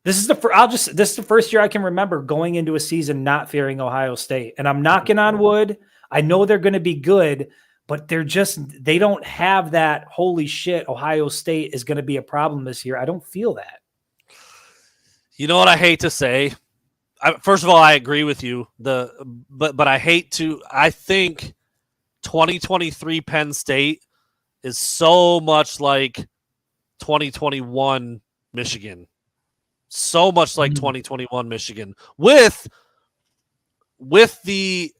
This is the first year I can remember going into a season not fearing Ohio State. And I'm knocking on wood. I know they're going to be good, but they don't have that holy shit, Ohio State is going to be a problem this year. I don't feel that. You know what I hate to say? First of all, I agree with you. But I think 2023 Penn State is so much like 2021 Michigan. So much like 2021 Michigan with with the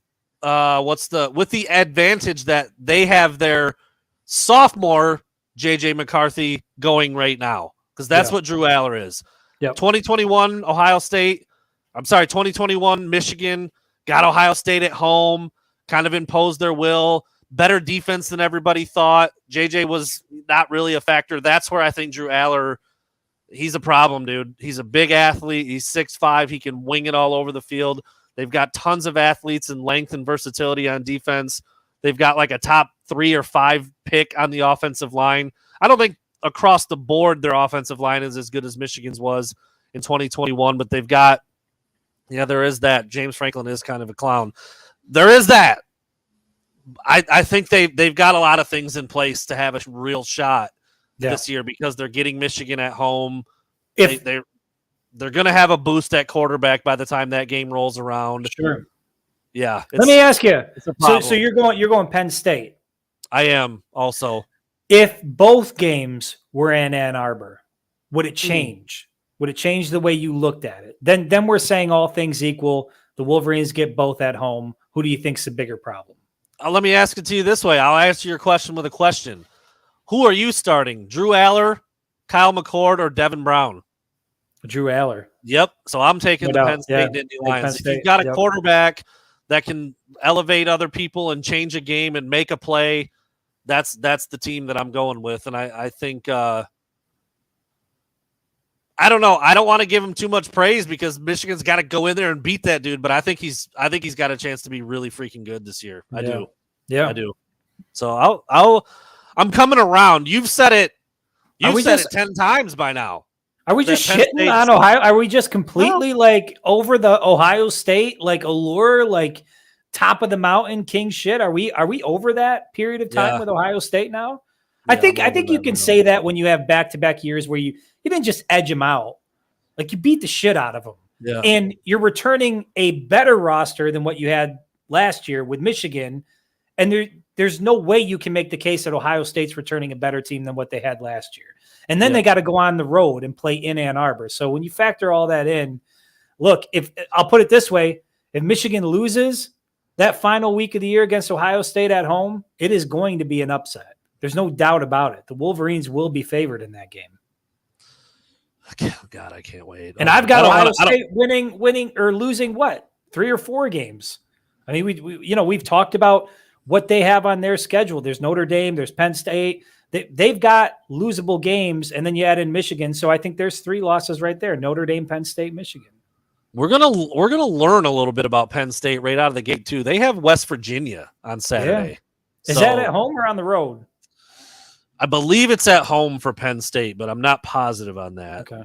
with the advantage that they have their sophomore JJ McCarthy going right now, because that's what Drew Aller is. Yep. 2021 Michigan got Ohio State at home, kind of imposed their will, better defense than everybody thought. JJ was not really a factor. That's where I think Drew Aller, he's a problem, dude. He's a big athlete. He's 6'5". He can wing it all over the field. They've got tons of athletes and length and versatility on defense. They've got like a top 3 or 5 pick on the offensive line. I don't think across the board their offensive line is as good as Michigan's was in 2021, but they've got, there is that. James Franklin is kind of a clown. There is that. I think they've got a lot of things in place to have a real shot this year, because they're getting Michigan at home. They're going to have a boost at quarterback by the time that game rolls around. Sure. Yeah. Let me ask you. So you're going Penn State. I am also. If both games were in Ann Arbor, would it change? Would it change the way you looked at it? Then we're saying all things equal, the Wolverines get both at home. Who do you think's the bigger problem? Let me ask it to you this way. I'll answer your question with a question. Who are you starting? Drew Aller, Kyle McCord, or Devin Brown? Drew Aller. Yep. So I'm taking the Penn State and Indy Lions. If you've got a quarterback that can elevate other people and change a game and make a play, that's the team that I'm going with. And I think I don't know. I don't want to give him too much praise because Michigan's got to go in there and beat that dude, but I think he's got a chance to be really freaking good this year. I do. Yeah. I do. So I'm coming around. You've said it. You've said it 10 times by now. Are we just shitting on Ohio? Are we just completely over the Ohio State allure, top of the mountain king shit? Are we over that period of time with Ohio State now? Yeah, I think you can say that when you have back-to-back years where you didn't just edge them out, you beat the shit out of them. Yeah. And you're returning a better roster than what you had last year with Michigan, and there's no way you can make the case that Ohio State's returning a better team than what they had last year. And then they got to go on the road and play in Ann Arbor. So when you factor all that in, look, if I'll put it this way, if Michigan loses that final week of the year against Ohio State at home, it is going to be an upset. There's no doubt about it. The Wolverines will be favored in that game. God, I can't wait. And I've got Ohio State winning or losing 3 or 4 games. I mean, we've talked about what they have on their schedule. There's Notre Dame, there's Penn State. They've got losable games, and then you add in Michigan. So I think there's 3 losses right there: Notre Dame, Penn State, Michigan. We're gonna learn a little bit about Penn State right out of the gate too. They have West Virginia on Saturday. Yeah. Is that at home or on the road? I believe it's at home for Penn State, but I'm not positive on that. Okay.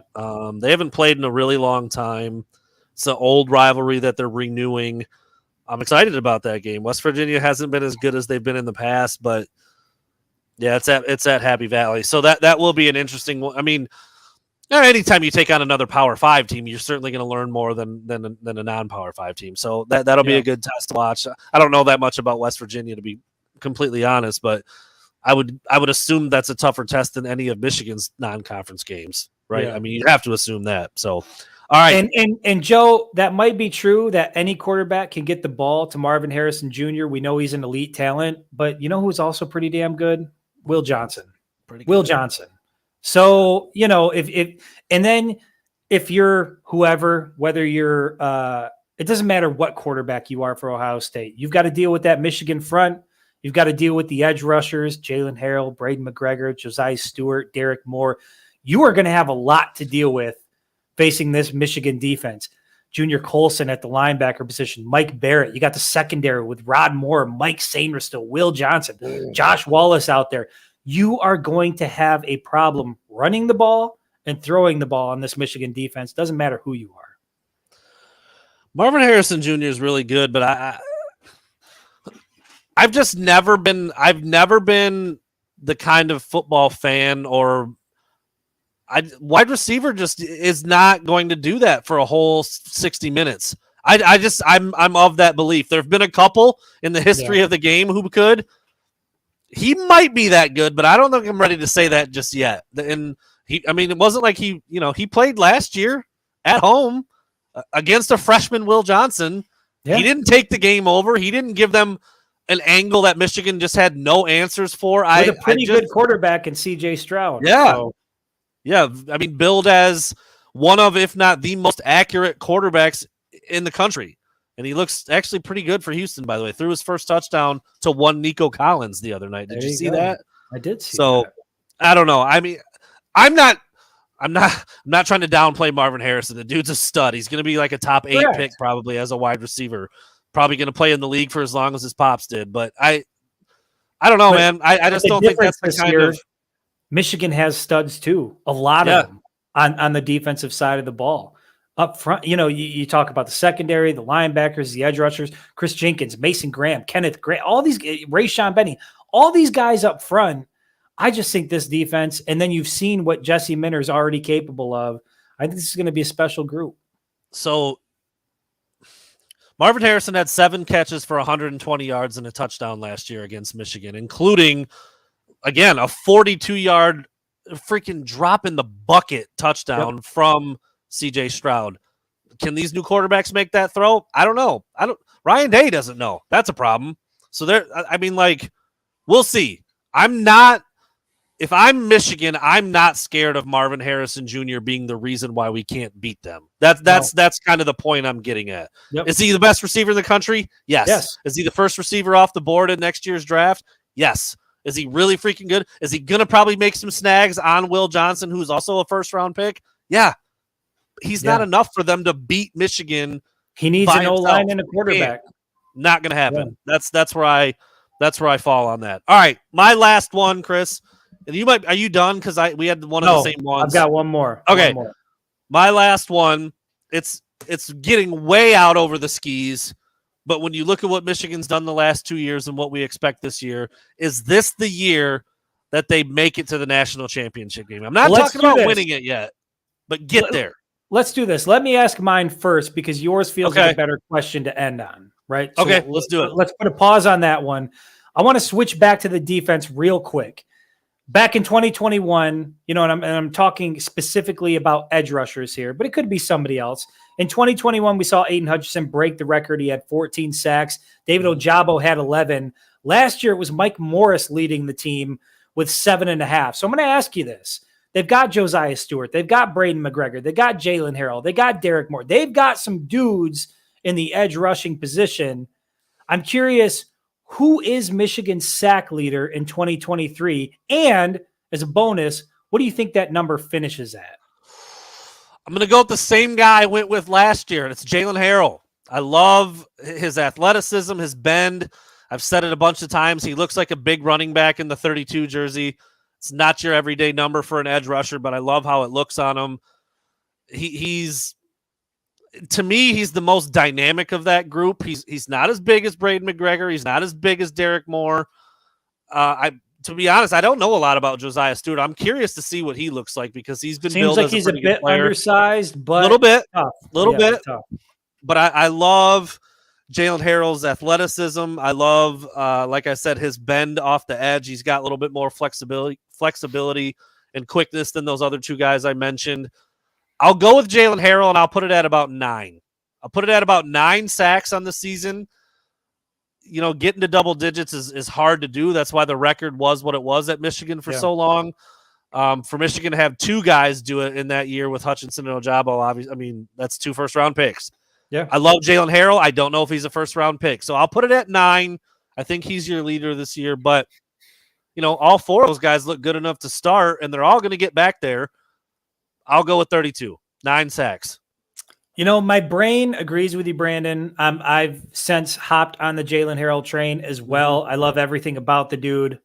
They haven't played in a really long time. It's an old rivalry that they're renewing. I'm excited about that game. West Virginia hasn't been as good as they've been in the past, but yeah, it's at Happy Valley. So that will be an interesting one. I mean, anytime you take on another Power 5 team, you're certainly going to learn more than a non-Power 5 team. So that'll be a good test to watch. I don't know that much about West Virginia, to be completely honest, but I would assume that's a tougher test than any of Michigan's non-conference games, right? Yeah. I mean, you have to assume that. So, all right. And Joe, that might be true that any quarterback can get the ball to Marvin Harrison Jr. We know he's an elite talent, but you know who's also pretty damn good? Will Johnson. Will Johnson. So, if you're whoever, whether you're it doesn't matter what quarterback you are for Ohio State, you've got to deal with that Michigan front. You've got to deal with the edge rushers, Jalen Harrell, Braden McGregor, Josiah Stewart, Derek Moore. You are going to have a lot to deal with facing this Michigan defense. Junior Colson at the linebacker position, Mike Barrett. You got the secondary with Rod Moore, Mike Sainristil, Will Johnson, Josh Wallace out there. You are going to have a problem running the ball and throwing the ball on this Michigan defense. Doesn't matter who you are. Marvin Harrison Jr. is really good, but I've just never been the kind of football fan or wide receiver just is not going to do that for a whole 60 minutes. I'm of that belief. There have been a couple in the history of the game who could. He might be that good, but I don't think I'm ready to say that just yet. And it wasn't like he played last year at home against a freshman Will Johnson Yeah. He didn't take the game over. He didn't give them an angle that Michigan just had no answers for. With a pretty good quarterback in C.J. Stroud. Yeah. So. Yeah. I mean, billed as one of, if not the most accurate quarterbacks in the country. And he looks actually pretty good for Houston, by the way. Threw his first touchdown to one Nico Collins the other night. Did you see that? I did see so, that. I don't know. I mean, I'm not trying to downplay Marvin Harrison. The dude's a stud. He's going to be like a top 8 pick probably as a wide receiver. Probably going to play in the league for as long as his pops did. But I don't know, man. I just don't think that's the kind of. Michigan has studs too. A lot of them on the defensive side of the ball. Up front, you talk about the secondary, the linebackers, the edge rushers, Chris Jenkins, Mason Graham, Kenneth Grant, all these, Rayshon Benny, all these guys up front. I just think this defense, and then you've seen what Jesse Minter is already capable of. I think this is going to be a special group. So Marvin Harrison had 7 catches for 120 yards and a touchdown last year against Michigan, including, again, a 42-yard freaking drop in the bucket touchdown from C.J. Stroud. Can these new quarterbacks make that throw? I don't know. Ryan Day doesn't know. That's a problem. So we'll see. If I'm Michigan, I'm not scared of Marvin Harrison Jr. being the reason why we can't beat them. That's kind of the point I'm getting at. Yep. Is he the best receiver in the country? Yes. Is he the first receiver off the board in next year's draft? Yes. Is he really freaking good? Is he going to probably make some snags on Will Johnson, who's also a first-round pick? Yeah. He's not enough for them to beat Michigan. He needs an O-line and a quarterback. Not going to happen. Yeah. That's where I fall on that. All right, my last one, Chris. And are you done? Because we had one of the same ones. I've got one more. Okay, one more. My last one. It's getting way out over the skis. But when you look at what Michigan's done the last 2 years and what we expect this year, is this the year that they make it to the national championship game? I'm not talking about winning it yet, but get there. Let's do this. Let me ask mine first because yours feels like a better question to end on, right? So let's do it. Let's put a pause on that one. I want to switch back to the defense real quick. Back in 2021, and I'm talking specifically about edge rushers here, but it could be somebody else. In 2021, we saw Aiden Hutchinson break the record. He had 14 sacks. David Ojabo had 11. Last year, it was Mike Morris leading the team with 7.5. So I'm going to ask you this. They've got Josiah Stewart. They've got Braden McGregor. They got Jalen Harrell. They got Derek Moore. They've got some dudes in the edge rushing position. I'm curious, who is Michigan's sack leader in 2023? And as a bonus, what do you think that number finishes at? I'm going to go with the same guy I went with last year, and it's Jalen Harrell. I love his athleticism, his bend. I've said it a bunch of times. He looks like a big running back in the 32 jersey. It's not your everyday number for an edge rusher, but I love how it looks on him. He's to me, he's the most dynamic of that group. He's not as big as Braden McGregor. He's not as big as Derek Moore. To be honest, I don't know a lot about Josiah Stewart. I'm curious to see what he looks like because he's been seems billed like as he's a a bit undersized, but a little bit, tough. Tough. But I love Jalen Harrell's athleticism. I love, like I said, his bend off the edge. He's got a little bit more flexibility and quickness than those other two guys I mentioned. I'll go with Jalen Harrell, and I'll put it at about 9. I'll put it at about 9 sacks on the season. Getting to double digits is hard to do. That's why the record was what it was at Michigan for so long. For Michigan to have 2 guys do it in that year with Hutchinson and Ojabo, obviously, that's 2 first-round picks. Yeah, I love Jalen Harrell. I don't know if he's a first-round pick. So I'll put it at 9. I think he's your leader this year. But, all 4 of those guys look good enough to start, and they're all going to get back there. I'll go with 32. 9 sacks. My brain agrees with you, Brandon. I've since hopped on the Jalen Harrell train as well. I love everything about the dude.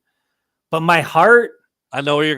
But my heart... I know where you're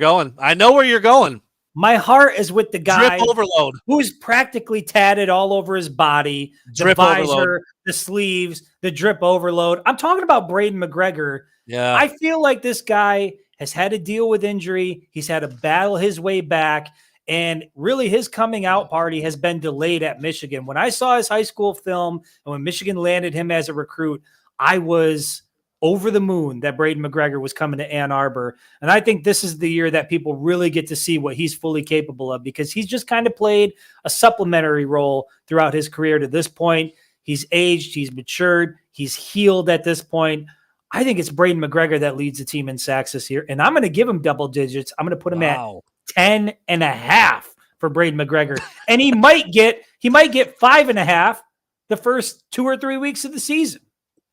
going. My heart is with the guy drip overload who's practically tatted all over his body. Drip the visor, overload. The sleeves, the drip overload. I'm talking about Braden McGregor. Yeah. I feel like this guy has had to deal with injury. He's had to battle his way back. And really his coming out party has been delayed at Michigan. When I saw his high school film and when Michigan landed him as a recruit, I was over the moon that Braden McGregor was coming to Ann Arbor. And I think this is the year that people really get to see what he's fully capable of because he's just kind of played a supplementary role throughout his career to this point. He's aged. He's matured. He's healed at this point. I think it's Braden McGregor that leads the team in sacks this year, and I'm going to give him double digits. I'm going to put him at 10.5 for Braden McGregor, and he might get 5.5 the first 2 or 3 weeks of the season.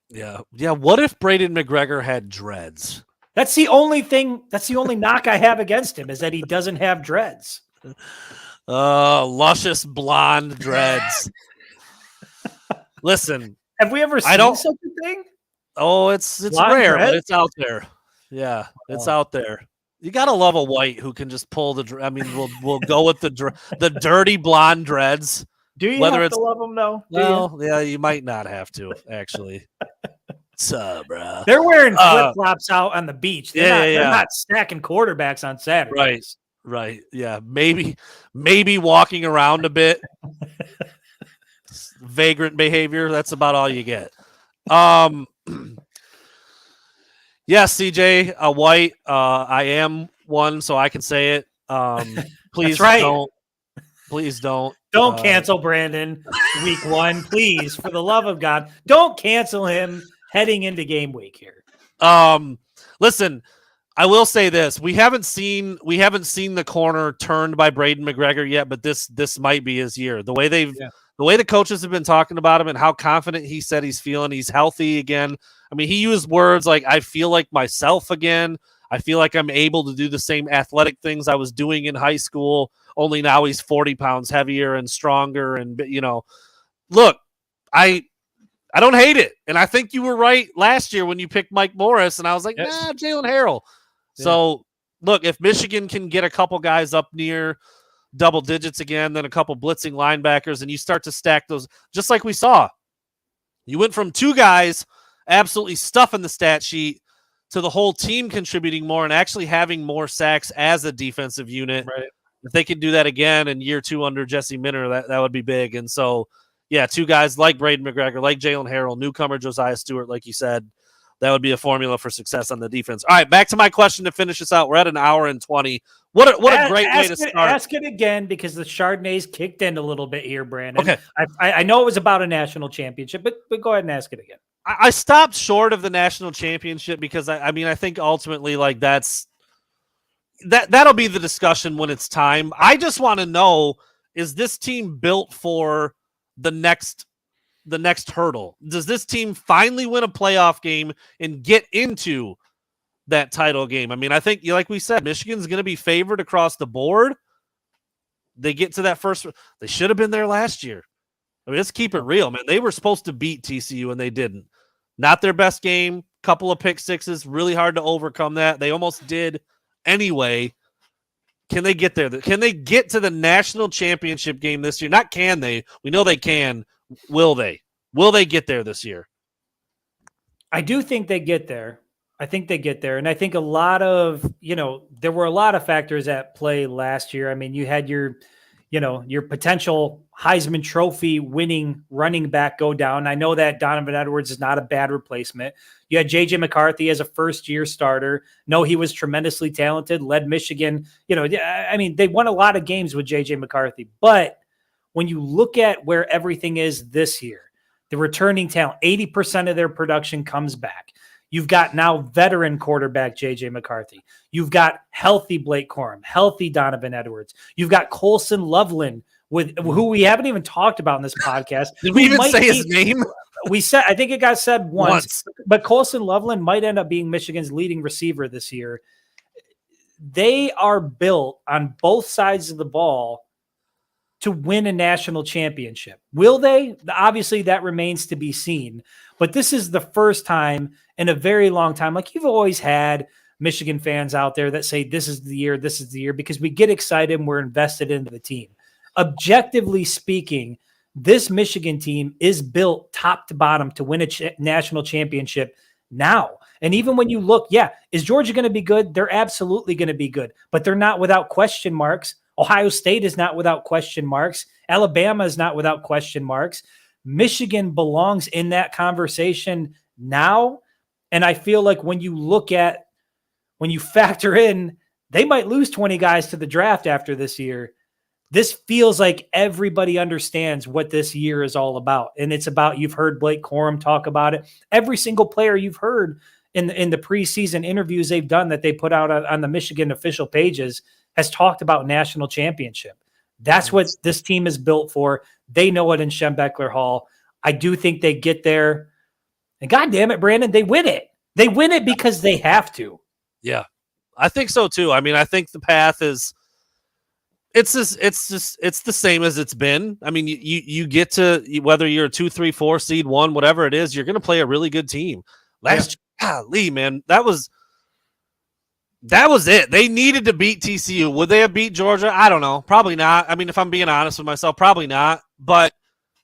Yeah. What if Braden McGregor had dreads? That's the only thing. That's the only knock I have against him is that he doesn't have dreads. Luscious blonde dreads. Listen, have we ever seen such a thing? Oh, it's blonde rare, dreads? but it's out there. Yeah, it's out there. You gotta love a white who can just pull the. I mean, we'll go with the dirty blonde dreads. Do you have to love them though? Well, yeah, you might not have to actually. What's up, bro? They're wearing flip flops out on the beach. They're not stacking quarterbacks on Saturdays. Right. Yeah, maybe walking around a bit. Vagrant behavior. That's about all you get. Yes, CJ, a white. I am one, so I can say it. Please don't. Please don't. Don't cancel Brandon week 1, please. For the love of God, don't cancel him heading into game week here. Listen, I will say this: we haven't seen the corner turned by Braden McGregor yet, but this might be his year. The way the coaches have been talking about him and how confident he said he's feeling, he's healthy again. I mean, he used words like, I feel like myself again. I feel like I'm able to do the same athletic things I was doing in high school, only now he's 40 pounds heavier and stronger. And, look, I don't hate it. And I think you were right last year when you picked Mike Morris. And I was like, nah, Jalen Harrell. Yeah. So, look, if Michigan can get a couple guys up near double digits again, then a couple blitzing linebackers, and you start to stack those, just like we saw. You went from 2 guys absolutely stuffing the stat sheet to the whole team contributing more and actually having more sacks as a defensive unit. Right. If they could do that again in year 2 under Jesse Minter, that would be big. And so, 2 guys like Braden McGregor, like Jalen Harrell, newcomer Josiah Stewart, like you said, that would be a formula for success on the defense. All right, back to my question to finish this out. We're at 1 hour and 20. What a great way to start. Ask it again because the Chardonnays kicked in a little bit here, Brandon. Okay. I know it was about a national championship, but go ahead and ask it again. I stopped short of the national championship because I think ultimately that'll be the discussion when it's time. I just want to know, is this team built for the next hurdle? Does this team finally win a playoff game and get into that title game? I mean, I think, like we said, Michigan's going to be favored across the board. They get to that first. They should have been there last year. I mean, let's keep it real, man. They were supposed to beat TCU and they didn't. Not their best game. Couple of pick sixes. Really hard to overcome that. They almost did anyway. Can they get there? Can they get to the national championship game this year? Not can they. We know they can. Will they? Will they get there this year? I do think they get there. I think they get there. And I think a lot of, there were a lot of factors at play last year. I mean, you had your potential Heisman Trophy winning running back go down. I know that Donovan Edwards is not a bad replacement. You had J.J. McCarthy as a first-year starter. No, he was tremendously talented, led Michigan. They won a lot of games with J.J. McCarthy. But when you look at where everything is this year, the returning talent, 80% of their production comes back. You've got now veteran quarterback J.J. McCarthy. You've got healthy Blake Corum, healthy Donovan Edwards. You've got Colson Loveland, who we haven't even talked about in this podcast. Did we even say his name? We said, I think it got said once. But Colson Loveland might end up being Michigan's leading receiver this year. They are built on both sides of the ball to win a national championship. Will they? Obviously, that remains to be seen. But this is the first time in a very long time. Like you've always had Michigan fans out there that say, this is the year, because we get excited and we're invested into the team. Objectively speaking, this Michigan team is built top to bottom to win a national championship now. And even when you look, is Georgia going to be good? They're absolutely going to be good, but they're not without question marks. Ohio State is not without question marks. Alabama is not without question marks. Michigan belongs in that conversation now. And I feel like when you factor in, they might lose 20 guys to the draft after this year. this feels like everybody understands what this year is all about. And it's about, you've heard Blake Corum talk about it. Every single player you've heard in the preseason interviews they've done that they put out on the Michigan official pages has talked about national championship. That's what this team is built for. They know it in Schembechler Hall. I do think they get there. And God damn it, Brandon, they win it. They win it because they have to. Yeah, I think so too. I mean, I think the path is it's the same as it's been. I mean, you get to, whether you're a 2, 3, 4 seed, 1, whatever it is, you're going to play a really good team. Last year, golly, man, that was it. They needed to beat TCU. Would they have beat Georgia? I don't know. Probably not. I mean, if I'm being honest with myself, probably not. But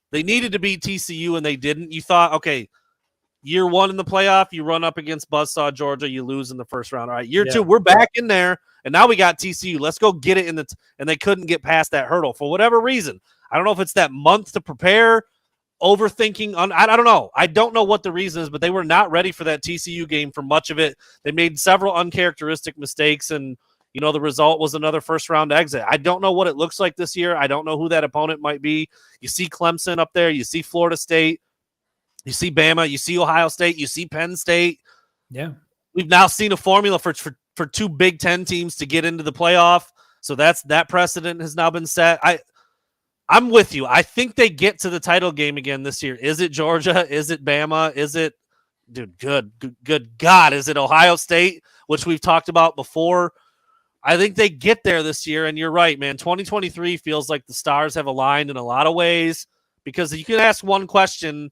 they needed to beat TCU and they didn't. You thought, okay, year 1 in the playoff, you run up against buzzsaw Georgia, you lose in the first round. All right, year 2, we're back in there, and now we got TCU. Let's go get it and they couldn't get past that hurdle for whatever reason. I don't know if it's that month to prepare, overthinking. I don't know. I don't know what the reason is, but they were not ready for that TCU game for much of it. They made several uncharacteristic mistakes, and the result was another first-round exit. I don't know what it looks like this year. I don't know who that opponent might be. You see Clemson up there. You see Florida State. You see Bama, you see Ohio State, you see Penn State. Yeah. We've now seen a formula for 2 Big Ten teams to get into the playoff. So that precedent has now been set. I'm with you. I think they get to the title game again this year. Is it Georgia? Is it Bama? Is it, dude, good God, is it Ohio State, which we've talked about before? I think they get there this year, and you're right, man. 2023 feels like the stars have aligned in a lot of ways, because you can ask one question,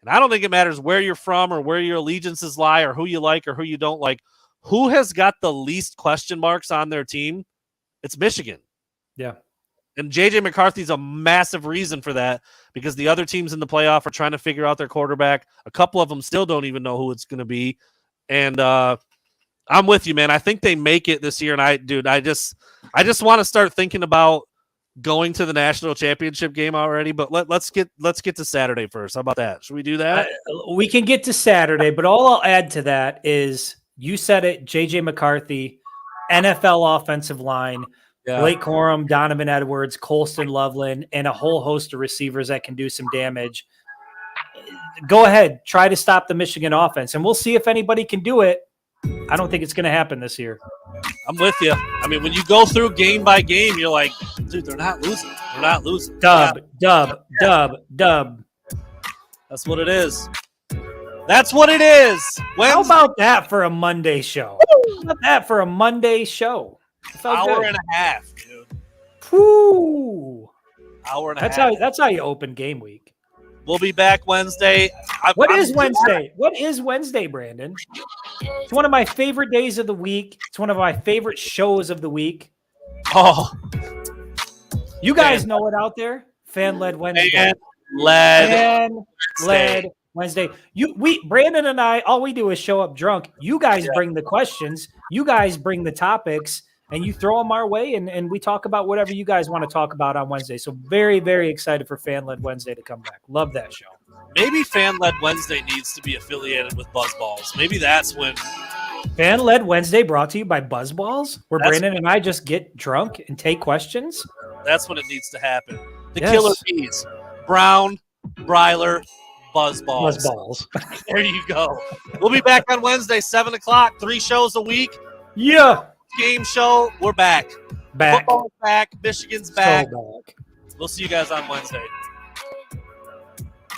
and I don't think it matters where you're from or where your allegiances lie or who you like or who you don't like. Who has got the least question marks on their team? It's Michigan. Yeah. And J.J. McCarthy's a massive reason for that, because the other teams in the playoff are trying to figure out their quarterback. A couple of them still don't even know who it's going to be. And I'm with you, man. I think they make it this year. And I just want to start thinking about going to the national championship game already, but let's get to Saturday first. How about that? Should we do that? We can get to Saturday, but all I'll add to that is, you said it, J.J. McCarthy, NFL offensive line, Blake Corum, Donovan Edwards, Colston Loveland, and a whole host of receivers that can do some damage. Go ahead, try to stop the Michigan offense, and we'll see if anybody can do it. I don't think it's going to happen this year. I'm with you. I mean, when you go through game by game, you're like, dude, they're not losing. They're not losing. Dub. That's what it is. That's what it is. How about that for a Monday show? How about that for a Monday show? Hour and a half, dude. Whew. Hour and a half. That's how you open game week. We'll be back Wednesday. What is Wednesday? What is Wednesday, Brandon? It's one of my favorite days of the week. It's one of my favorite shows of the week. Oh. You guys know it out there. Fan-led Wednesday. Fan-led Wednesday. Brandon and I, all we do is show up drunk. You guys bring the questions. You guys bring the topics, and you throw them our way, and we talk about whatever you guys want to talk about on Wednesday. So very, very excited for Fan-led Wednesday to come back. Love that show. Maybe Fan-led Wednesday needs to be affiliated with Buzzballs. Maybe that's when. Fan-led Wednesday brought to you by Buzzballs, where Brandon and I just get drunk and take questions. That's when it needs to happen. The killer bees. Brown, Breiler, Buzzballs. There you go. We'll be back on Wednesday, 7 o'clock, 3 shows a week. Yeah. Game show. We're back. Football's back. Michigan's back. So back. We'll see you guys on Wednesday.